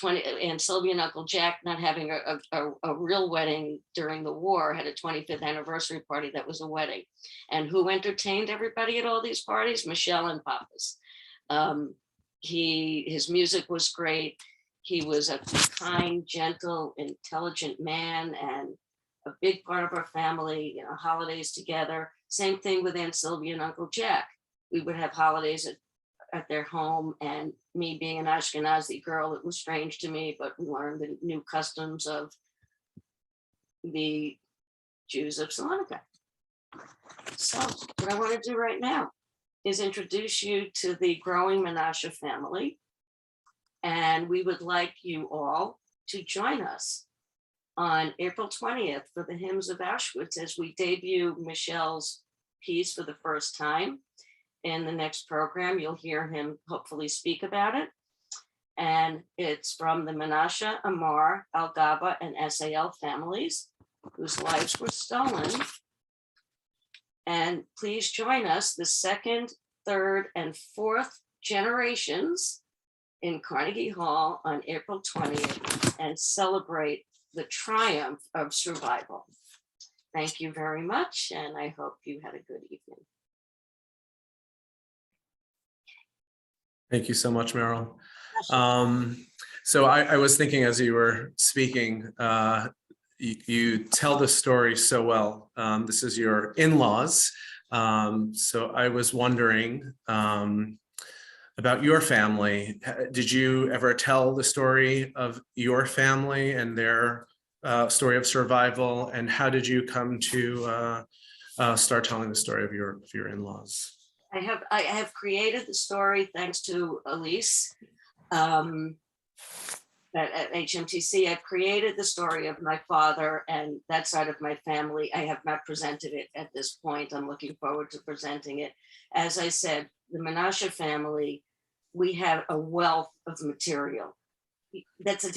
And Sylvia and Uncle Jack, not having a real wedding during the war, had a 25th anniversary party that was a wedding. And who entertained everybody at all these parties? Michel and Papas. His music was great. He was a kind, gentle, intelligent man, and a big part of our family, holidays together. Same thing with Aunt Sylvia and Uncle Jack. We would have holidays at their home, and me being an Ashkenazi girl, it was strange to me, but we learned the new customs of the Jews of Salonika. So what I want to do right now is introduce you to the growing Menashe family. And we would like you all to join us on April 20th for the Hymns of Auschwitz as we debut Michel's piece for the first time. In the next program, you'll hear him hopefully speak about it. And it's from the Menashe, Amar, Al-Gaba, and Assael families whose lives were stolen. And please join us the 2nd, 3rd, and 4th generations in Carnegie Hall on April 20th and celebrate the triumph of survival. Thank you very much, and I hope you had a good evening. Thank you so much, Meryl. So I was thinking as you were speaking, you tell the story so well. This is your in-laws. So I was wondering about your family. Did you ever tell the story of your family and their story of survival? And how did you come to start telling the story of your in-laws? I have created the story thanks to Elise at HMTC. I've created the story of my father and that side of my family. I have not presented it at this point. I'm looking forward to presenting it. As I said, the Menashe family, we have a wealth of material. That's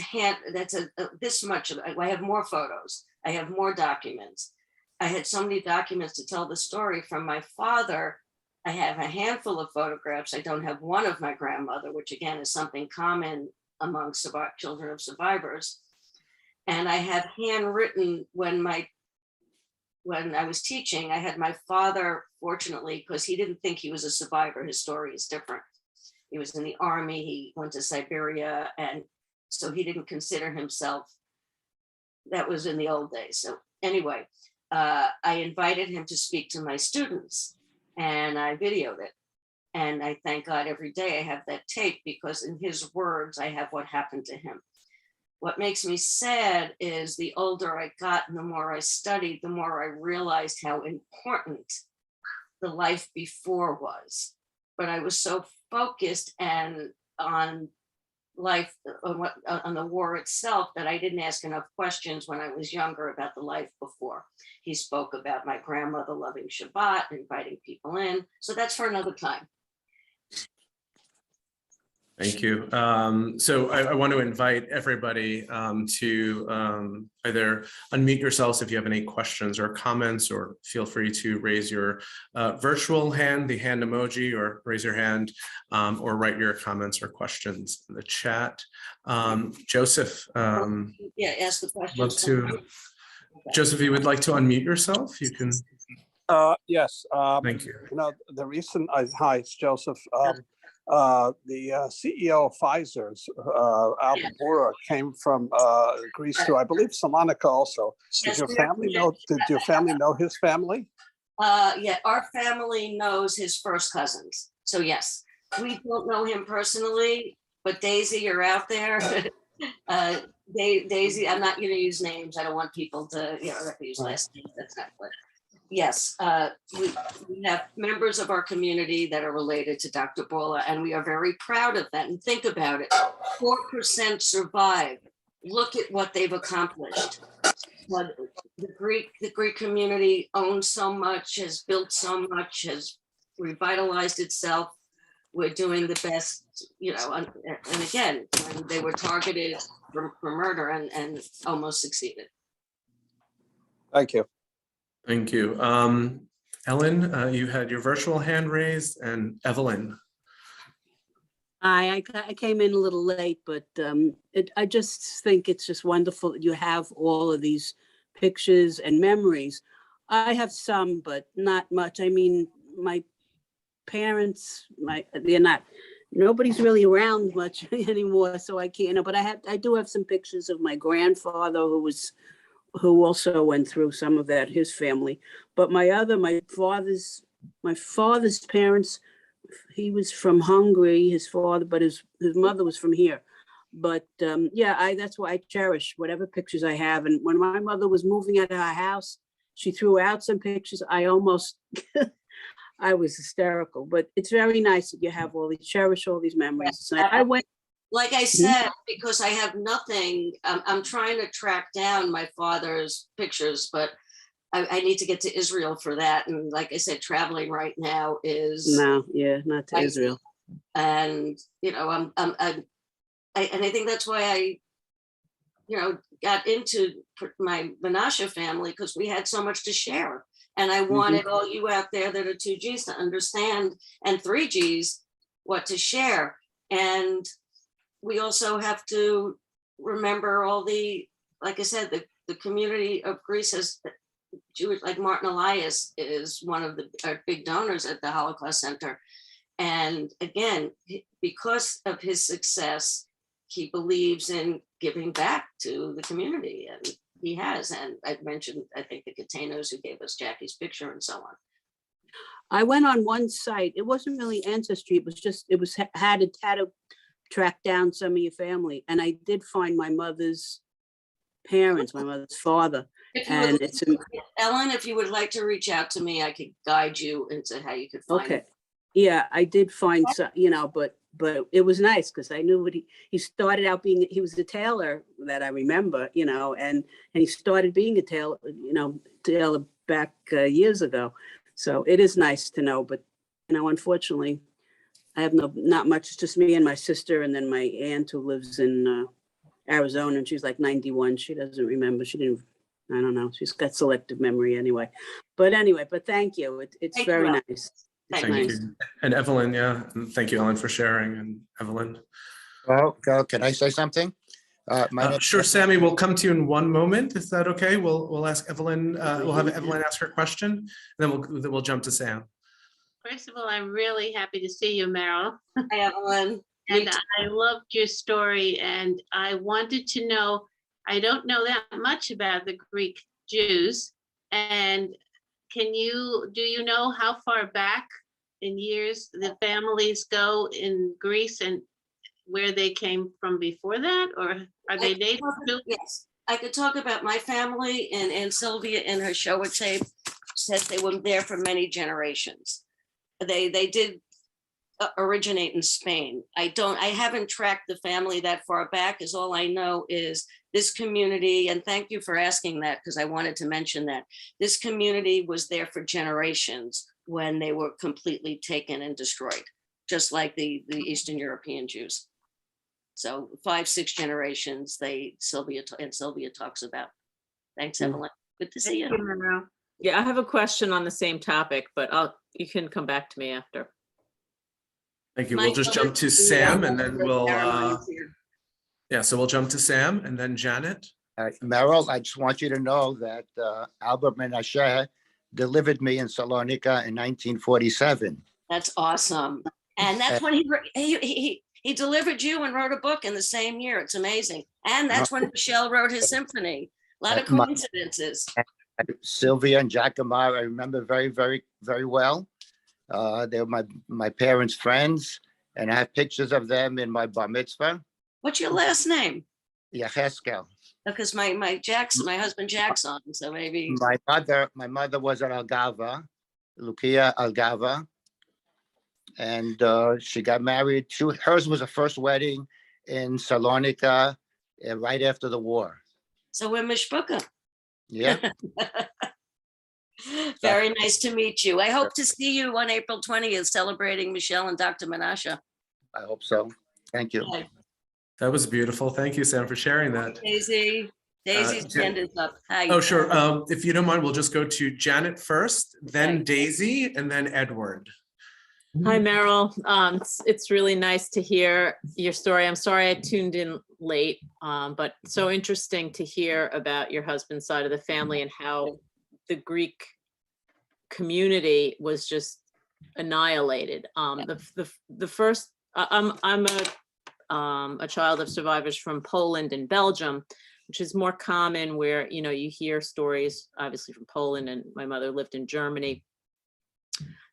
this much of it. I have more photos. I have more documents. I had so many documents to tell the story from my father. I have a handful of photographs. I don't have one of my grandmother, which again is something common among children of survivors. And I have handwritten when I was teaching, I had my father, fortunately, because he didn't think he was a survivor. His story is different. He was in the army, he went to Siberia, and so he didn't consider himself, that was in the old days. So anyway, I invited him to speak to my students and I videoed it. And I thank God every day I have that tape, because in his words, I have what happened to him. What makes me sad is the older I got and the more I studied, the more I realized how important the life before was. But I was so focused and on life, on the war itself, that I didn't ask enough questions when I was younger about the life before. He spoke about my grandmother loving Shabbat, inviting people in. So that's for another time. Thank you. So I want to invite everybody to either unmute yourselves if you have any questions or comments, or feel free to raise your virtual hand, the hand emoji, or raise your hand, or write your comments or questions in the chat. Joseph, Yeah, ask the questions. Joseph, you would like to unmute yourself? You can. Yes. Thank you. You know, the recent, hi, it's Joseph. The CEO of Pfizer's, Albert Bourla, came from Greece to, I believe, Salonika also. Did your family know his family? Yeah, our family knows his first cousins. So yes, we don't know him personally, but Daisy, you're out there. Daisy, I'm not going to use names. I don't want people to, use last names. That's not good. Yes, we have members of our community that are related to Dr. Bourla, and we are very proud of that. And think about it, 4% survive. Look at what they've accomplished. The Greek community owns so much, has built so much, has revitalized itself. We're doing the best, and again, they were targeted for murder and almost succeeded. Thank you. Thank you. Ellen, you had your virtual hand raised, and Evelyn. I came in a little late, but I just think it's just wonderful that you have all of these pictures and memories. I have some, but not much. I mean, my parents, nobody's really around much anymore, so I can't, but I do have some pictures of my grandfather who also went through some of that, his family. But my father's parents, he was from Hungary, his father, but his mother was from here. But yeah, that's why I cherish whatever pictures I have. And when my mother was moving out of her house, she threw out some pictures. I almost, I was hysterical, but it's very nice that you have cherish all these memories. I went. Like I said, because I have nothing, I'm trying to track down my father's pictures, but I need to get to Israel for that. And like I said, traveling right now is not to Israel. And and I think that's why I got into my Menashe family, because we had so much to share, and I wanted all you out there that are 2Gs to understand, and 3Gs, what to share. And we also have to remember all like I said, the community of Greece has Jewish, like Martin Elias is one of our big donors at the Holocaust Center. And again, because of his success, he believes in giving back to the community, and he has. And I mentioned, I think, the Catenos who gave us Jackie's picture and so on. I went on one site. It wasn't really Ancestry. It was just, it was had to track down some of your family. And I did find my mother's parents, my mother's father. If you And would, it's Ellen, if you would like to reach out to me, I could guide you into how you could find okay. it. Yeah, I did find some, you know, but it was nice because I knew what he started out being. He was a tailor that I remember, you know, and he started being a tailor, you know, tailor back years ago. So it is nice to know, but you know, unfortunately, I have not much. It's just me and my sister, and then my aunt who lives in Arizona, and she's like 91. She doesn't remember. She didn't. I don't know. She's got selective memory anyway. But anyway, but thank you. It's Thank very you, nice. Ellen. It's Thank nice. you. And Evelyn, yeah, and thank you, Ellen, for sharing. And Evelyn. Well, can I say something? My name. Sure, Sammy, we'll come to you in one moment. Is that okay? We'll ask Evelyn, we'll have Evelyn ask her question, and then we'll jump to Sam. First of all, I'm really happy to see you, Meryl. Hi, Evelyn. And I loved your story, and I wanted to know, I don't know that much about the Greek Jews, and do you know how far back in years the families go in Greece and where they came from before that, or are they native to? Yes, I could talk about my family, and Sylvia in her Showa tape says they were there for many generations. They did originate in Spain. I haven't tracked the family that far back, as all I know is this community, and thank you for asking that because I wanted to mention that this community was there for generations when they were completely taken and destroyed, just like the Eastern European Jews. So 5-6 generations Sylvia talks about. Thanks, Evelyn. Good to see you. Thank you, Meryl. Yeah, I have a question on the same topic, but you can come back to me after. Thank you. We'll just jump to Sam, and then we'll, yeah, so we'll jump to Sam and then Janet. Meryl, I just want you to know that Albert Menashe delivered me in Salonika in 1947. That's awesome. And that's when he delivered you and wrote a book in the same year. It's amazing. And that's when Michel wrote his symphony. A lot of coincidences. Sylvia and Giacomo, I remember very, very, very well. They were my parents' friends, and I have pictures of them in my bar mitzvah. What's your last name? Yecheskel. Because my husband Jack's on, so maybe. My mother was at Algava, Lucia Algava, and she got married. Hers was the first wedding in Salonika right after the war. So we're mishpucha. Yeah. Very nice to meet you. I hope to see you on April 20th celebrating Michel and Dr. Menashe. I hope so. Thank you. Hi. That was beautiful. Thank you, Sam, for sharing that. Daisy's hand is up. Hi. Oh, sure. If you don't mind, we'll just go to Janet first, then Okay. Daisy, and then Edward. Hi, Meryl. It's really nice to hear your story. I'm sorry I tuned in late, but so interesting to hear about your husband's side of the family and how the Greek community was just annihilated. The first, I'm a child of survivors from Poland and Belgium, which is more common where, you know, you hear stories obviously from Poland, and my mother lived in Germany.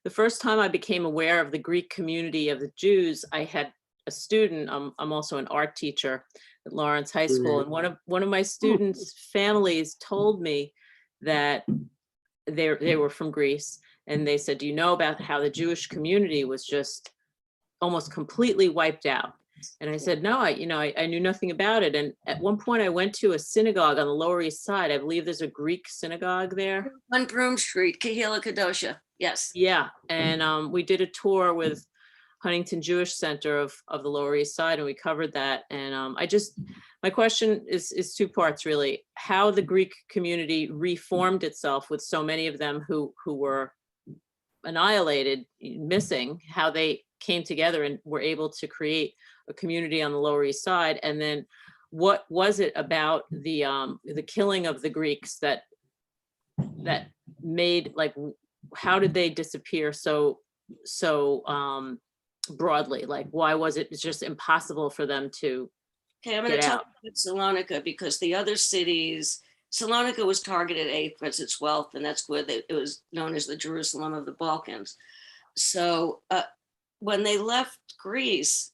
The first time I became aware of the Greek community of the Jews, I had a student, I'm also an art teacher at Lawrence High School, and one of my students' families told me that they were from Greece, and they said, do you know about how the Jewish community was just almost completely wiped out? And I said, no, I knew nothing about it. And at one point I went to a synagogue on the Lower East Side. I believe there's a Greek synagogue there. On Broome Street, Kehila Kadosha. Yes. Yeah, and we did a tour with Huntington Jewish Center of the Lower East Side, and we covered that. And my question is two parts really: how the Greek community reformed itself with so many of them who were annihilated, missing, how they came together and were able to create a community on the Lower East Side, and then what was it about the killing of the Greeks that made, like, how did they disappear so broadly? Like, why was it just impossible for them to Okay, I'm going to get talk out. about Salonika because the other cities, Salonika was targeted A because its wealth, and that's where it was known as the Jerusalem of the Balkans. So when they left Greece,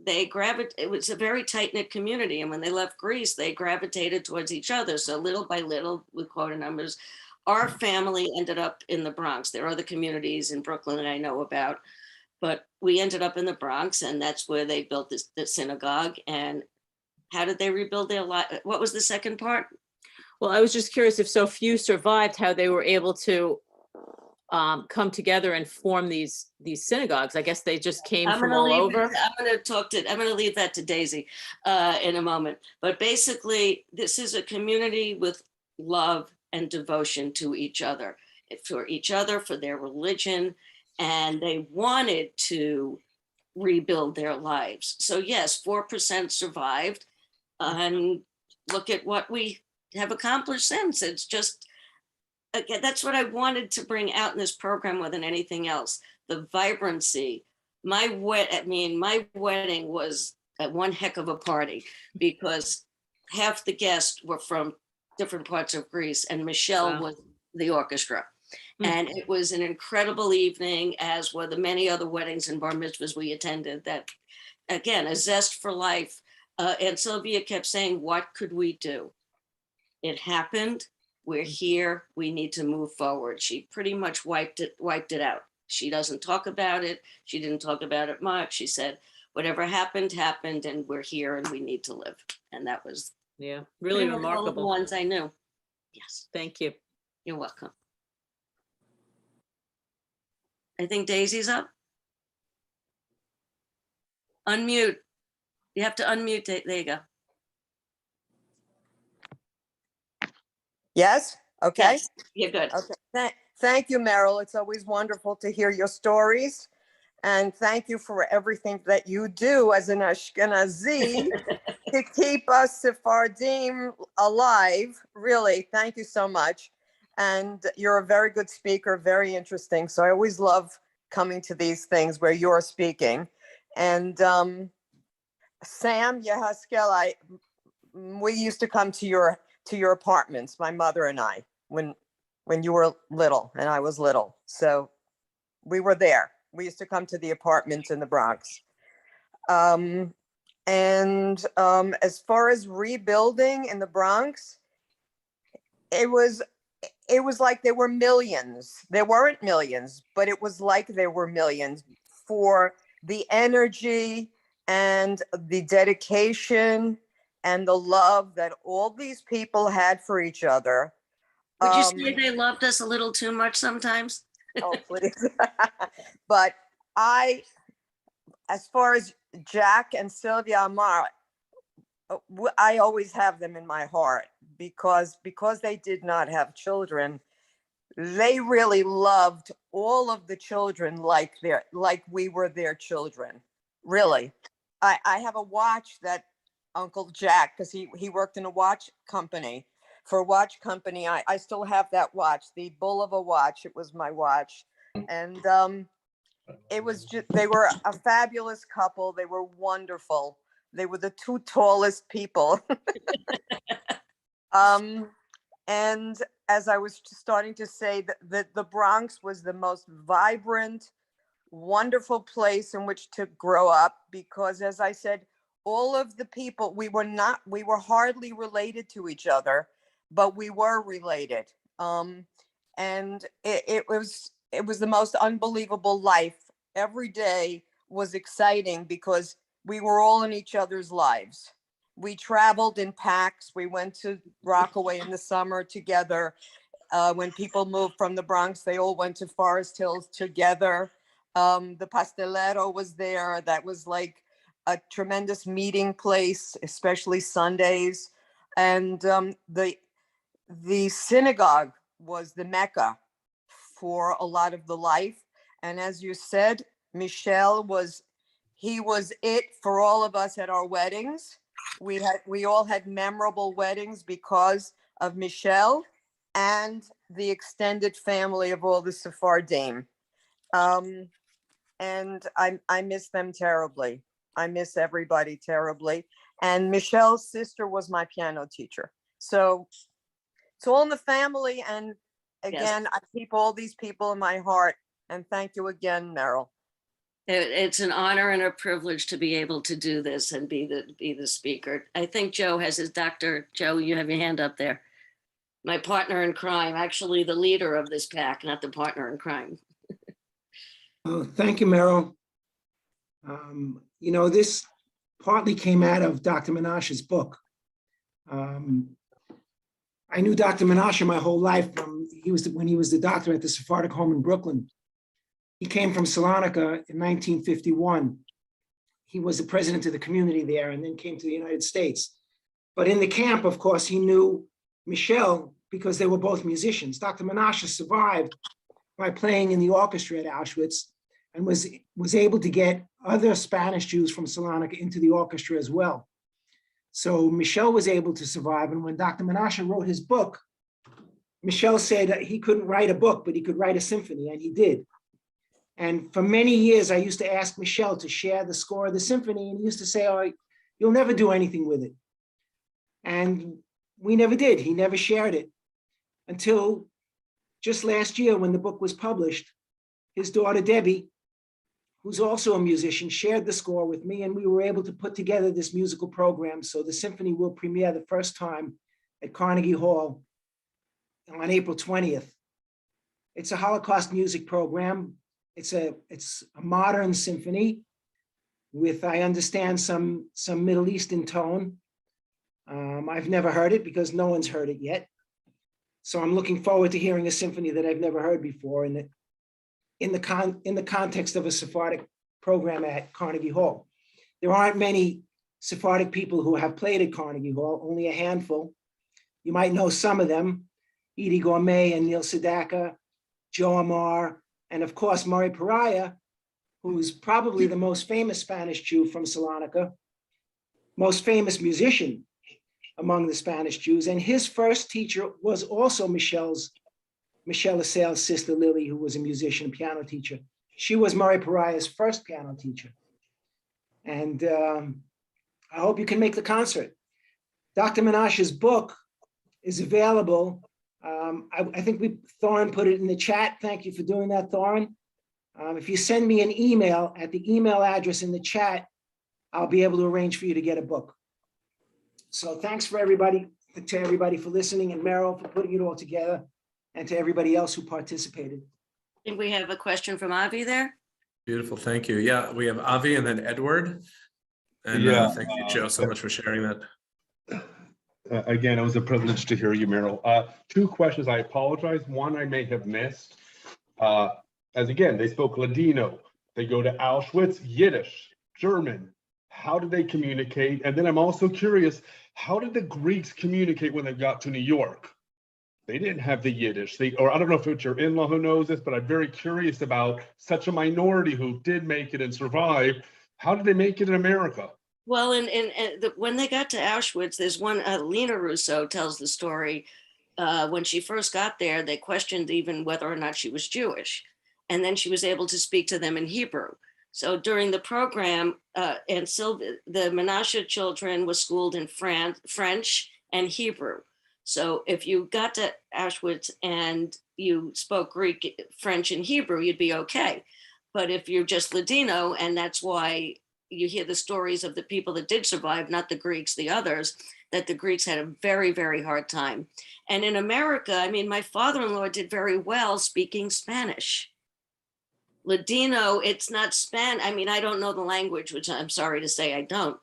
it was a very tight-knit community. And when they left Greece, they gravitated towards each other. So little by little, with quota numbers, our family ended up in the Bronx. There are other communities in Brooklyn that I know about, but we ended up in the Bronx, and that's where they built the synagogue. And how did they rebuild their life? What was the second part? Well, I was just curious if so few survived, how they were able to come together and form these synagogues. I guess they just came from all over. I'm going to leave that to Daisy in a moment. But basically, this is a community with love and devotion to each other, for their religion, and they wanted to rebuild their lives. So yes, 4% survived, and look at what we have accomplished since. It's just, again, that's what I wanted to bring out in this program more than anything else. The vibrancy. My wedding was one heck of a party because half the guests were from different parts of Greece, and Michel Wow. was the orchestra. And it was an incredible evening, as were the many other weddings and bar mitzvahs we attended. That, again, a zest for life. And Sylvia kept saying, what could we do? It happened. We're here. We need to move forward. She pretty much wiped it out. She doesn't talk about it. She didn't talk about it much. She said, whatever happened, happened, and we're here and we need to live. And that was Yeah, really pretty much all of the remarkable. ones I knew. Yes, Thank you. you're welcome. I think Daisy's up. Unmute. You have to unmute. There you go. Yes, okay. Yes, you're good. Okay. Thank you, Meryl. It's always wonderful to hear your stories. And thank you for everything that you do as an Ashkenazi to keep us Sephardim alive. Really, thank you so much. And you're a very good speaker, very interesting. So I always love coming to these things where you're speaking. And Sam Yehaskel, we used to come to your apartments, my mother and I, when you were little and I was little. So we were there. We used to come to the apartments in the Bronx. And as far as rebuilding in the Bronx, it was like there were millions. There weren't millions, but it was like there were millions for the energy and the dedication and the love that all these people had for each other. Would you say they loved us a little too much sometimes? Oh, please. But as far as Jack and Sylvia Amar, I always have them in my heart because they did not have children. They really loved all of the children like we were their children. Really. I have a watch that Uncle Jack, because he worked in a watch company. For a watch company, I still have that watch, the bull of a watch. It was my watch. And it was just, they were a fabulous couple. They were wonderful. They were the two tallest people. And as I was starting to say, that the Bronx was the most vibrant, wonderful place in which to grow up, because as I said, all of the people, we were hardly related to each other, but we were related. And it was the most unbelievable life. Every day was exciting because we were all in each other's lives. We traveled in packs. We went to Rockaway in the summer together. When people moved from the Bronx, they all went to Forest Hills together. The Pastelero was there. That was like a tremendous meeting place, especially Sundays. And the synagogue was the Mecca for a lot of the life. And as you said, Michel was it for all of us at our weddings. We all had memorable weddings because of Michel and the extended family of all the Sephardim. And I miss them terribly. I miss everybody terribly. And Michel's sister was my piano teacher. So it's all in the family. And again, I keep all these people in my heart. And thank you again, Meryl. It's an honor and a privilege to be able to do this and be the speaker. I think Joe has his Dr. Joe, you have your hand up there. My partner in crime, actually the leader of this pack, not the partner in crime. Oh, thank you, Meryl. You know, this partly came out of Dr. Menashe's book. I knew Dr. Menashe my whole life when he was the doctor at the Sephardic home in Brooklyn. He came from Salonika in 1951. He was the president of the community there and then came to the United States. But in the camp, of course, he knew Michel because they were both musicians. Dr. Menashe survived by playing in the orchestra at Auschwitz and was able to get other Spanish Jews from Salonika into the orchestra as well. So Michel was able to survive. And when Dr. Menashe wrote his book, Michel said that he couldn't write a book, but he could write a symphony, and he did. And for many years, I used to ask Michel to share the score of the symphony, and he used to say, oh, you'll never do anything with it. And we never did. He never shared it until just last year when the book was published. His daughter, Debbie, who's also a musician, shared the score with me, and we were able to put together this musical program. So the symphony will premiere the first time at Carnegie Hall on April 20th. It's a Holocaust music program. It's a modern symphony with, I understand, some Middle Eastern tone. I've never heard it because no one's heard it yet. So I'm looking forward to hearing a symphony that I've never heard before in the context of a Sephardic program at Carnegie Hall. There aren't many Sephardic people who have played at Carnegie Hall, only a handful. You might know some of them, Edie Gourmet and Neil Sedaka, Joe Amar, and of course, Murray Pariah, who's probably the most famous Spanish Jew from Salonika, most famous musician among the Spanish Jews. And his first teacher was also Michel Assael's sister, Lily, who was a musician, piano teacher. She was Murray Pariah's first piano teacher. And I hope you can make the concert. Dr. Menashe's book is available. I think Thorin put it in the chat. Thank you for doing that, Thorin. If you send me an email at the email address in the chat, I'll be able to arrange for you to get a book. So thanks to everybody for listening, and Meryl for putting it all together, and to everybody else who participated. I think we have a question from Avi there. Beautiful, thank you. Yeah, we have Avi and then Edward. And thank you, Joe, so much for sharing that. Again, it was a privilege to hear you, Meryl. Two questions, I apologize. One I may have missed. As again, they spoke Ladino. They go to Auschwitz, Yiddish, German. How did they communicate? And then I'm also curious, how did the Greeks communicate when they got to New York? They didn't have the Yiddish. Or I don't know if it's your in-law who knows this, but I'm very curious about such a minority who did make it and survive. How did they make it in America? Well, when they got to Auschwitz, there's one, Lena Rousseau tells the story. When she first got there, they questioned even whether or not she was Jewish. And then she was able to speak to them in Hebrew. So during the program, and Sylvia, the Menashe children were schooled in French and Hebrew. So if you got to Auschwitz and you spoke Greek, French, and Hebrew, you'd be okay. But if you're just Ladino, and that's why you hear the stories of the people that did survive, not the Greeks, the others, that the Greeks had a very, very hard time. And in America, I mean, my father-in-law did very well speaking Spanish. Ladino, it's not Spanish. I mean, I don't know the language, which I'm sorry to say I don't,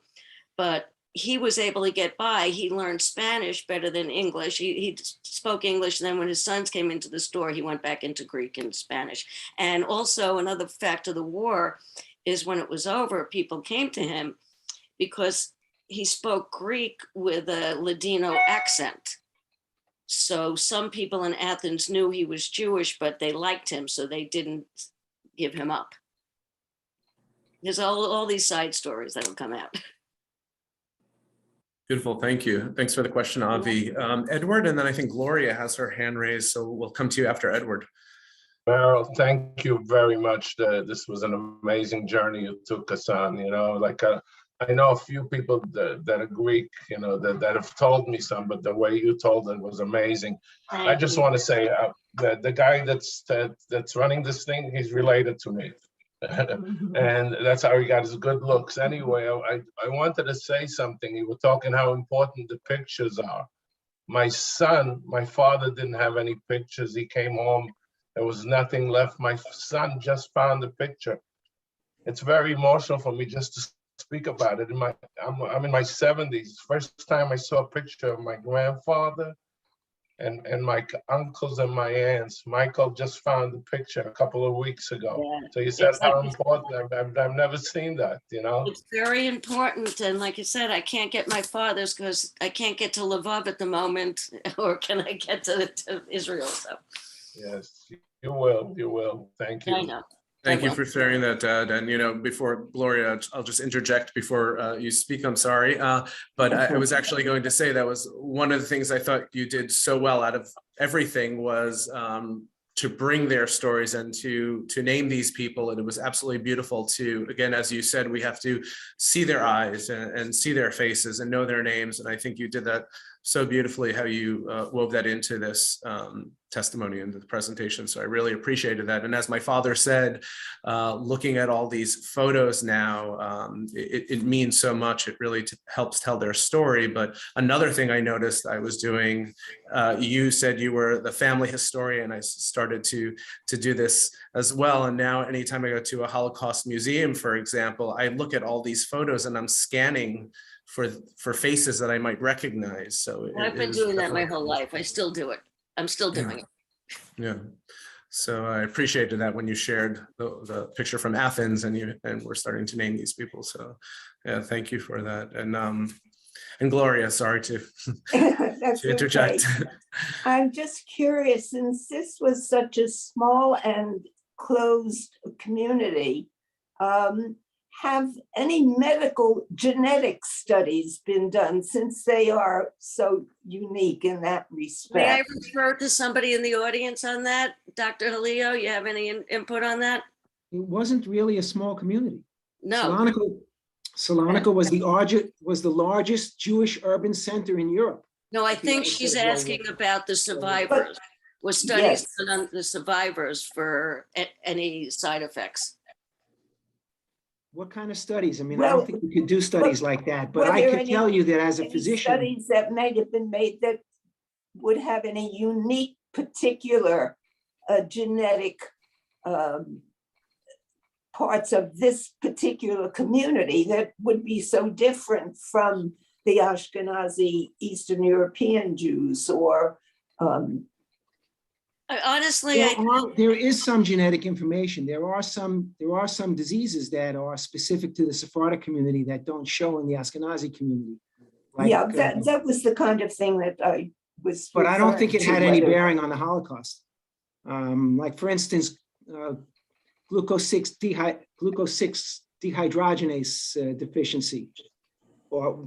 but he was able to get by. He learned Spanish better than English. He spoke English. And then when his sons came into the store, he went back into Greek and Spanish. And also another fact of the war is when it was over, people came to him because he spoke Greek with a Ladino accent. So some people in Athens knew he was Jewish, but they liked him, so they didn't give him up. There's all these side stories that'll come out. Beautiful, thank you. Thanks for the question, Avi. Edward, and then I think Gloria has her hand raised, so we'll come to you after Edward. Meryl, thank you very much. This was an amazing journey you took us on. You know, like I know a few people that are Greek, that have told me some, but the way you told it was amazing. I just want to say that the guy that's running this thing, he's related to me. And that's how he got his good looks. Anyway, I wanted to say something. You were talking how important the pictures are. My father didn't have any pictures. He came home, there was nothing left. My son just found the picture. It's very emotional for me just to speak about it. I'm in my 70s. First time I saw a picture of my grandfather and my uncles and my aunts. Michael just found the picture a couple of weeks ago. Yeah. So you said how important. I've never seen that, It's very important. And like I said, I can't get my father's because I can't get to Lvov at the moment, or can I get to Israel? So Yes, you will. Thank you. I know. Thank you for sharing that, Dad. And, before Gloria, I'll just interject before you speak. I'm sorry. But I was actually going to say that was one of the things I thought you did so well out of everything was to bring their stories and to name these people. And it was absolutely beautiful to, again, as you said, we have to see their eyes and see their faces and know their names. And I think you did that so beautifully, how you wove that into this testimony and the presentation. So I really appreciated that. And as my father said, looking at all these photos now, it means so much. It really helps tell their story. But another thing I noticed I was doing, you said you were the family historian. I started to do this as well. And now anytime I go to a Holocaust museum, for example, I look at all these photos and I'm scanning for faces that I might recognize. So I've been doing that my whole life. I still do it. I'm still doing it. Yeah. So I appreciated that when you shared the picture from Athens and we're starting to name these people. So yeah, thank you for that. And Gloria, sorry to interject. Okay. I'm just curious, since this was such a small and closed community, have any medical genetic studies been done, since they are so unique in that respect? May I refer to somebody in the audience on that? Dr. Halio, you have any input on that? It wasn't really a small community. No. Salonika was the largest Jewish urban center in Europe. No, I think she's asking about the survivors. Was studies done on the survivors for any side effects? What kind of studies? I mean, I don't think we could do studies like that, but I can tell you that as a physician. Studies that might have been made that would have any unique particular genetic parts of this particular community that would be so different from the Ashkenazi Eastern European Jews, or honestly, there is some genetic information. There are some diseases that are specific to the Sephardic community that don't show in the Ashkenazi community. Like, that was the kind of thing that I was. But I don't think it had any bearing on the Holocaust. Like, for instance, glucose 6 dehydrogenase deficiency, or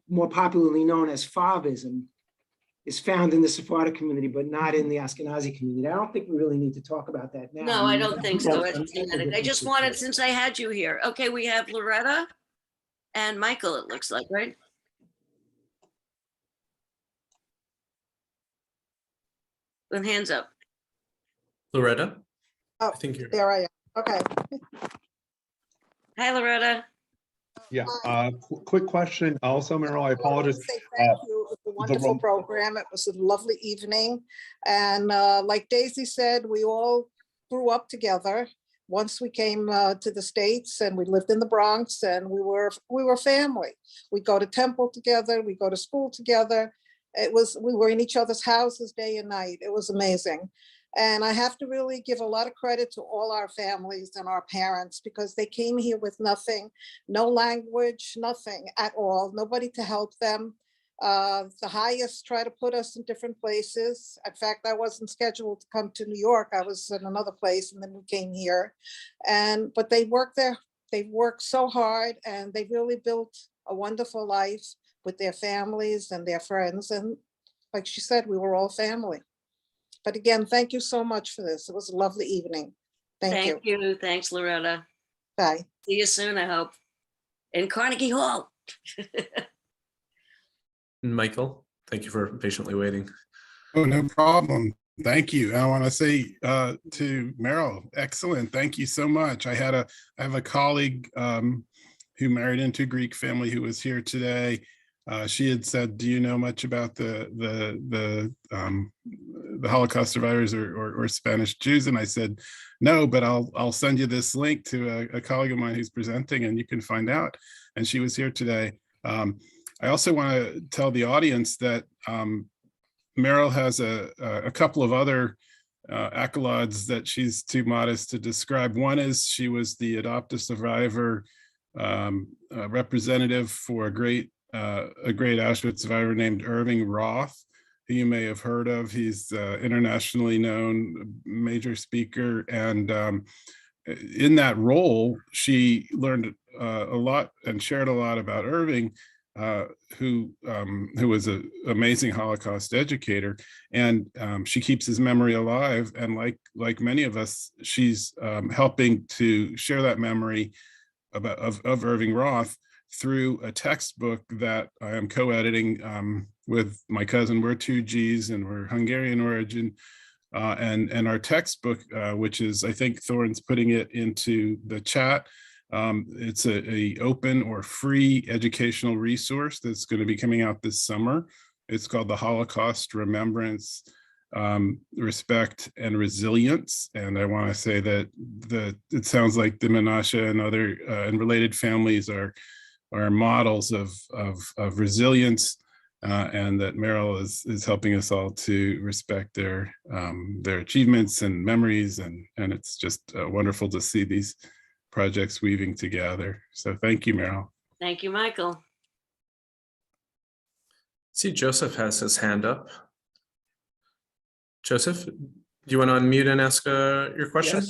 more popularly known as Favism, is found in the Sephardic community, but not in the Ashkenazi community. I don't think we really need to talk about that now. No, I don't think so. I just wanted, since I had you here. Okay, we have Loretta and Michael, it looks like, right? With hands up. Loretta? Oh, I think you're there I am. Okay. Hi, Loretta. Yeah, quick question also, Meryl, I apologize. Thank you. It was a wonderful program. It was a lovely evening. And like Daisy said, we all grew up together. Once we came to the States, and we lived in the Bronx, and we were family. We go to temple together, we go to school together. We were in each other's houses day and night. It was amazing. And I have to really give a lot of credit to all our families and our parents, because they came here with nothing, no language, nothing at all, nobody to help them. The highest tried to put us in different places. In fact, I wasn't scheduled to come to New York. I was in another place, and then we came here. But they worked there. They worked so hard, and they really built a wonderful life with their families and their friends. And like she said, we were all family. But again, thank you so much for this. It was a lovely evening. Thank you. Thank you. Thanks, Loretta. Bye. See you soon, I hope. in Carnegie Hall. Michael, thank you for patiently waiting. Oh, no problem. Thank you. I want to say to Meryl, excellent. Thank you so much. I have a colleague who married into a Greek family who was here today. She had said, "Do you know much about the Holocaust survivors or Spanish Jews?" And I said, "No, but I'll send you this link to a colleague of mine who's presenting, and you can find out." And she was here today. I also want to tell the audience that Meryl has a couple of other accolades that she's too modest to describe. One is she was the adoptive survivor representative for a great Auschwitz survivor named Irving Roth, who you may have heard of. He's internationally known, major speaker, and in that role, she learned a lot and shared a lot about Irving, who was an amazing Holocaust educator, and she keeps his memory alive. And like many of us, she's helping to share that memory of Irving Roth through a textbook that I am co-editing with my cousin. We're two Gs and we're Hungarian origin. And our textbook, which is, I think Thorne's putting it into the chat. It's a open or free educational resource that's going to be coming out this summer. It's called the Holocaust Remembrance, Respect and Resilience. And I want to say that it sounds like the Menashe and other and related families are models of resilience, and that Meryl is helping us all to respect their achievements and memories, and it's just wonderful to see these projects weaving together. So thank you, Meryl. Thank you, Michael. See, Joseph has his hand up. Joseph, do you want to unmute and ask your question?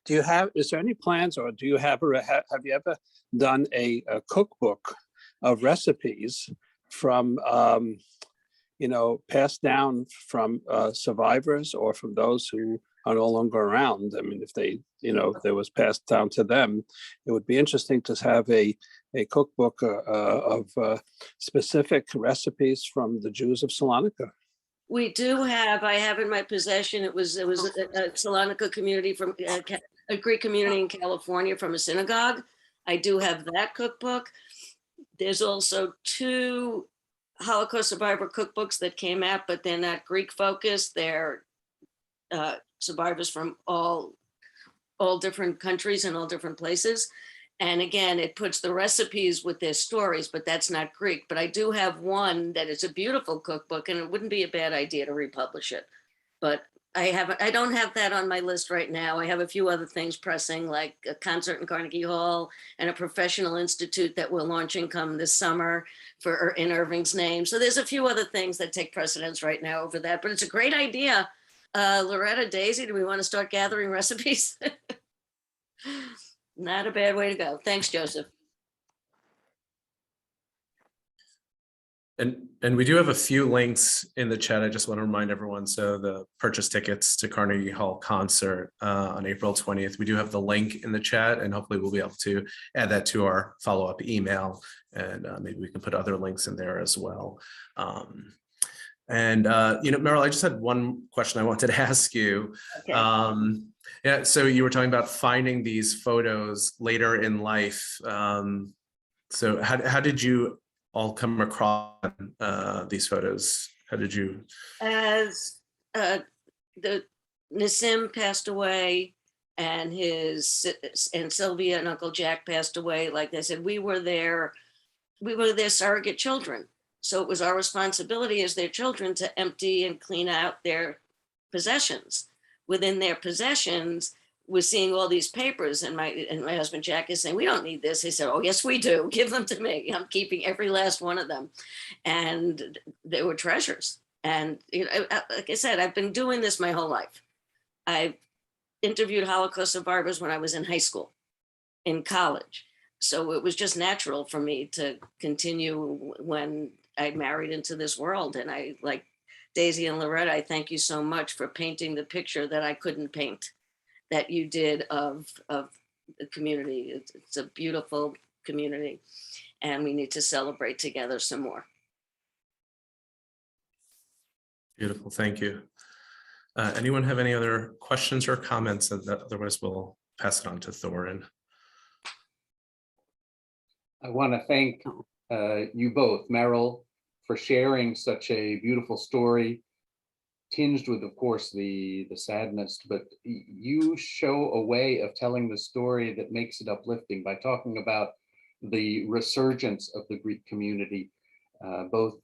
Yes. Is there any plans, or do you have you ever done a cookbook of recipes from, passed down from survivors or from those who are no longer around? I mean, if there was passed down to them, it would be interesting to have a cookbook of specific recipes from the Jews of Salonika. We do have, I have in my possession, it was a Salonika community from a Greek community in California from a synagogue. I do have that cookbook. There's also 2 Holocaust survivor cookbooks that came out, but they're not Greek focused. They're survivors from all different countries and all different places. And again, it puts the recipes with their stories, but that's not Greek. But I do have one that is a beautiful cookbook, and it wouldn't be a bad idea to republish it. But I don't have that on my list right now. I have a few other things pressing, like a concert in Carnegie Hall and a professional institute that we're launching come this summer in Irving's name. So there's a few other things that take precedence right now over that, but it's a great idea. Loretta, Daisy, do we want to start gathering recipes? Not a bad way to go. Thanks, Joseph. And we do have a few links in the chat. I just want to remind everyone. So the purchase tickets to Carnegie Hall concert on April 20th, we do have the link in the chat, and hopefully we'll be able to add that to our follow-up email, and maybe we can put other links in there as well. Meryl, I just had one question I wanted to ask you. Okay. Yeah, so you were talking about finding these photos later in life. So how did you all come across these photos? How did you? As the Nissim passed away, and Sylvia and Uncle Jack passed away, like I said, we were their surrogate children. So it was our responsibility as their children to empty and clean out their possessions. Within their possessions, we're seeing all these papers, and my husband Jack is saying, "We don't need this." He said, "Oh, yes, we do. Give them to me. I'm keeping every last one of them." And they were treasures. And like I said, I've been doing this my whole life. I interviewed Holocaust survivors when I was in high school, in college. So it was just natural for me to continue when I married into this world. And I, like Daisy and Loretta, I thank you so much for painting the picture that I couldn't paint, that you did of the community. It's a beautiful community. And we need to celebrate together some more. Beautiful, thank you. Anyone have any other questions or comments? Otherwise, we'll pass it on to Thorin. I want to thank you both, Meryl, for sharing such a beautiful story, tinged with, of course, the sadness, but you show a way of telling the story that makes it uplifting by talking about the resurgence of the Greek community, both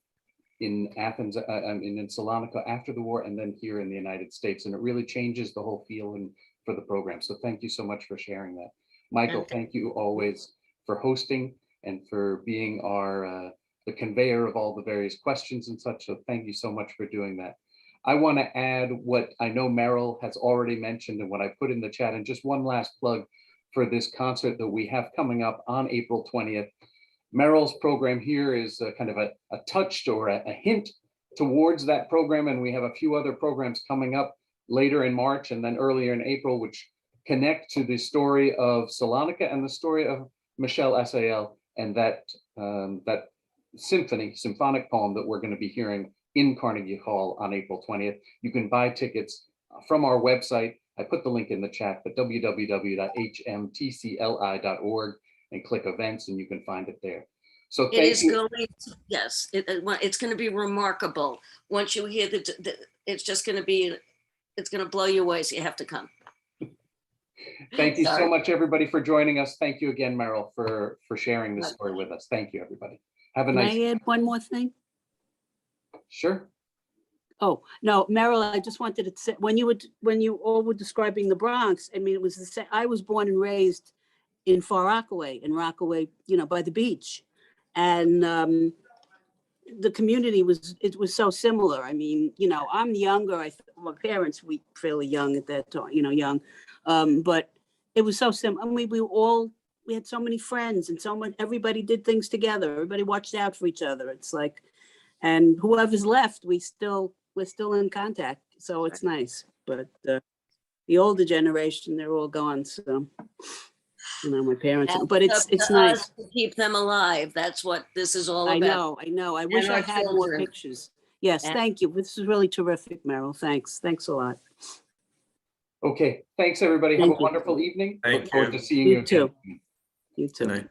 in Athens, in Salonika after the war, and then here in the United States. And it really changes the whole feeling for the program. So thank you so much for sharing that. Michael, thank you always for hosting and for being our the conveyor of all the various questions and such. So thank you so much for doing that. I want to add what I know Meryl has already mentioned and what I put in the chat, and just one last plug for this concert that we have coming up on April 20th. Meryl's program here is kind of a touch or a hint towards that program, and we have a few other programs coming up later in March and then earlier in April, which connect to the story of Salonika and the story of Michel Assael and that symphonic poem that we're going to be hearing in Carnegie Hall on April 20th. You can buy tickets from our website. I put the link in the chat, but www.hmtcli.org, and click events and you can find it there. So thank you. Yes, it's going to be remarkable. Once you hear it's just going to be, it's going to blow you away. So you have to come. Thank you so much, everybody, for joining us. Thank you again, Meryl, for sharing this story with us. Thank you, everybody. Have a nice. Can I add one more thing? Sure. Oh, no, Meryl, I just wanted to say, when you all were describing the Bronx, I mean, it was the same. I was born and raised in Far Rockaway, by the beach. And the community was so similar. I mean, I'm younger. My parents, we fairly young at that time, young. But it was so similar. I mean, we had so many friends and everybody did things together. Everybody watched out for each other. It's like, and whoever's left, we're still in contact. So it's nice. But the older generation, they're all gone. So, my parents, but it's nice to keep them alive. That's what this is all about. I know. I wish I had more pictures. Yes, thank you. This is really terrific, Meryl. Thanks a lot. Okay, thanks everybody. Have a wonderful evening. Look forward to seeing you again. You too. Good night.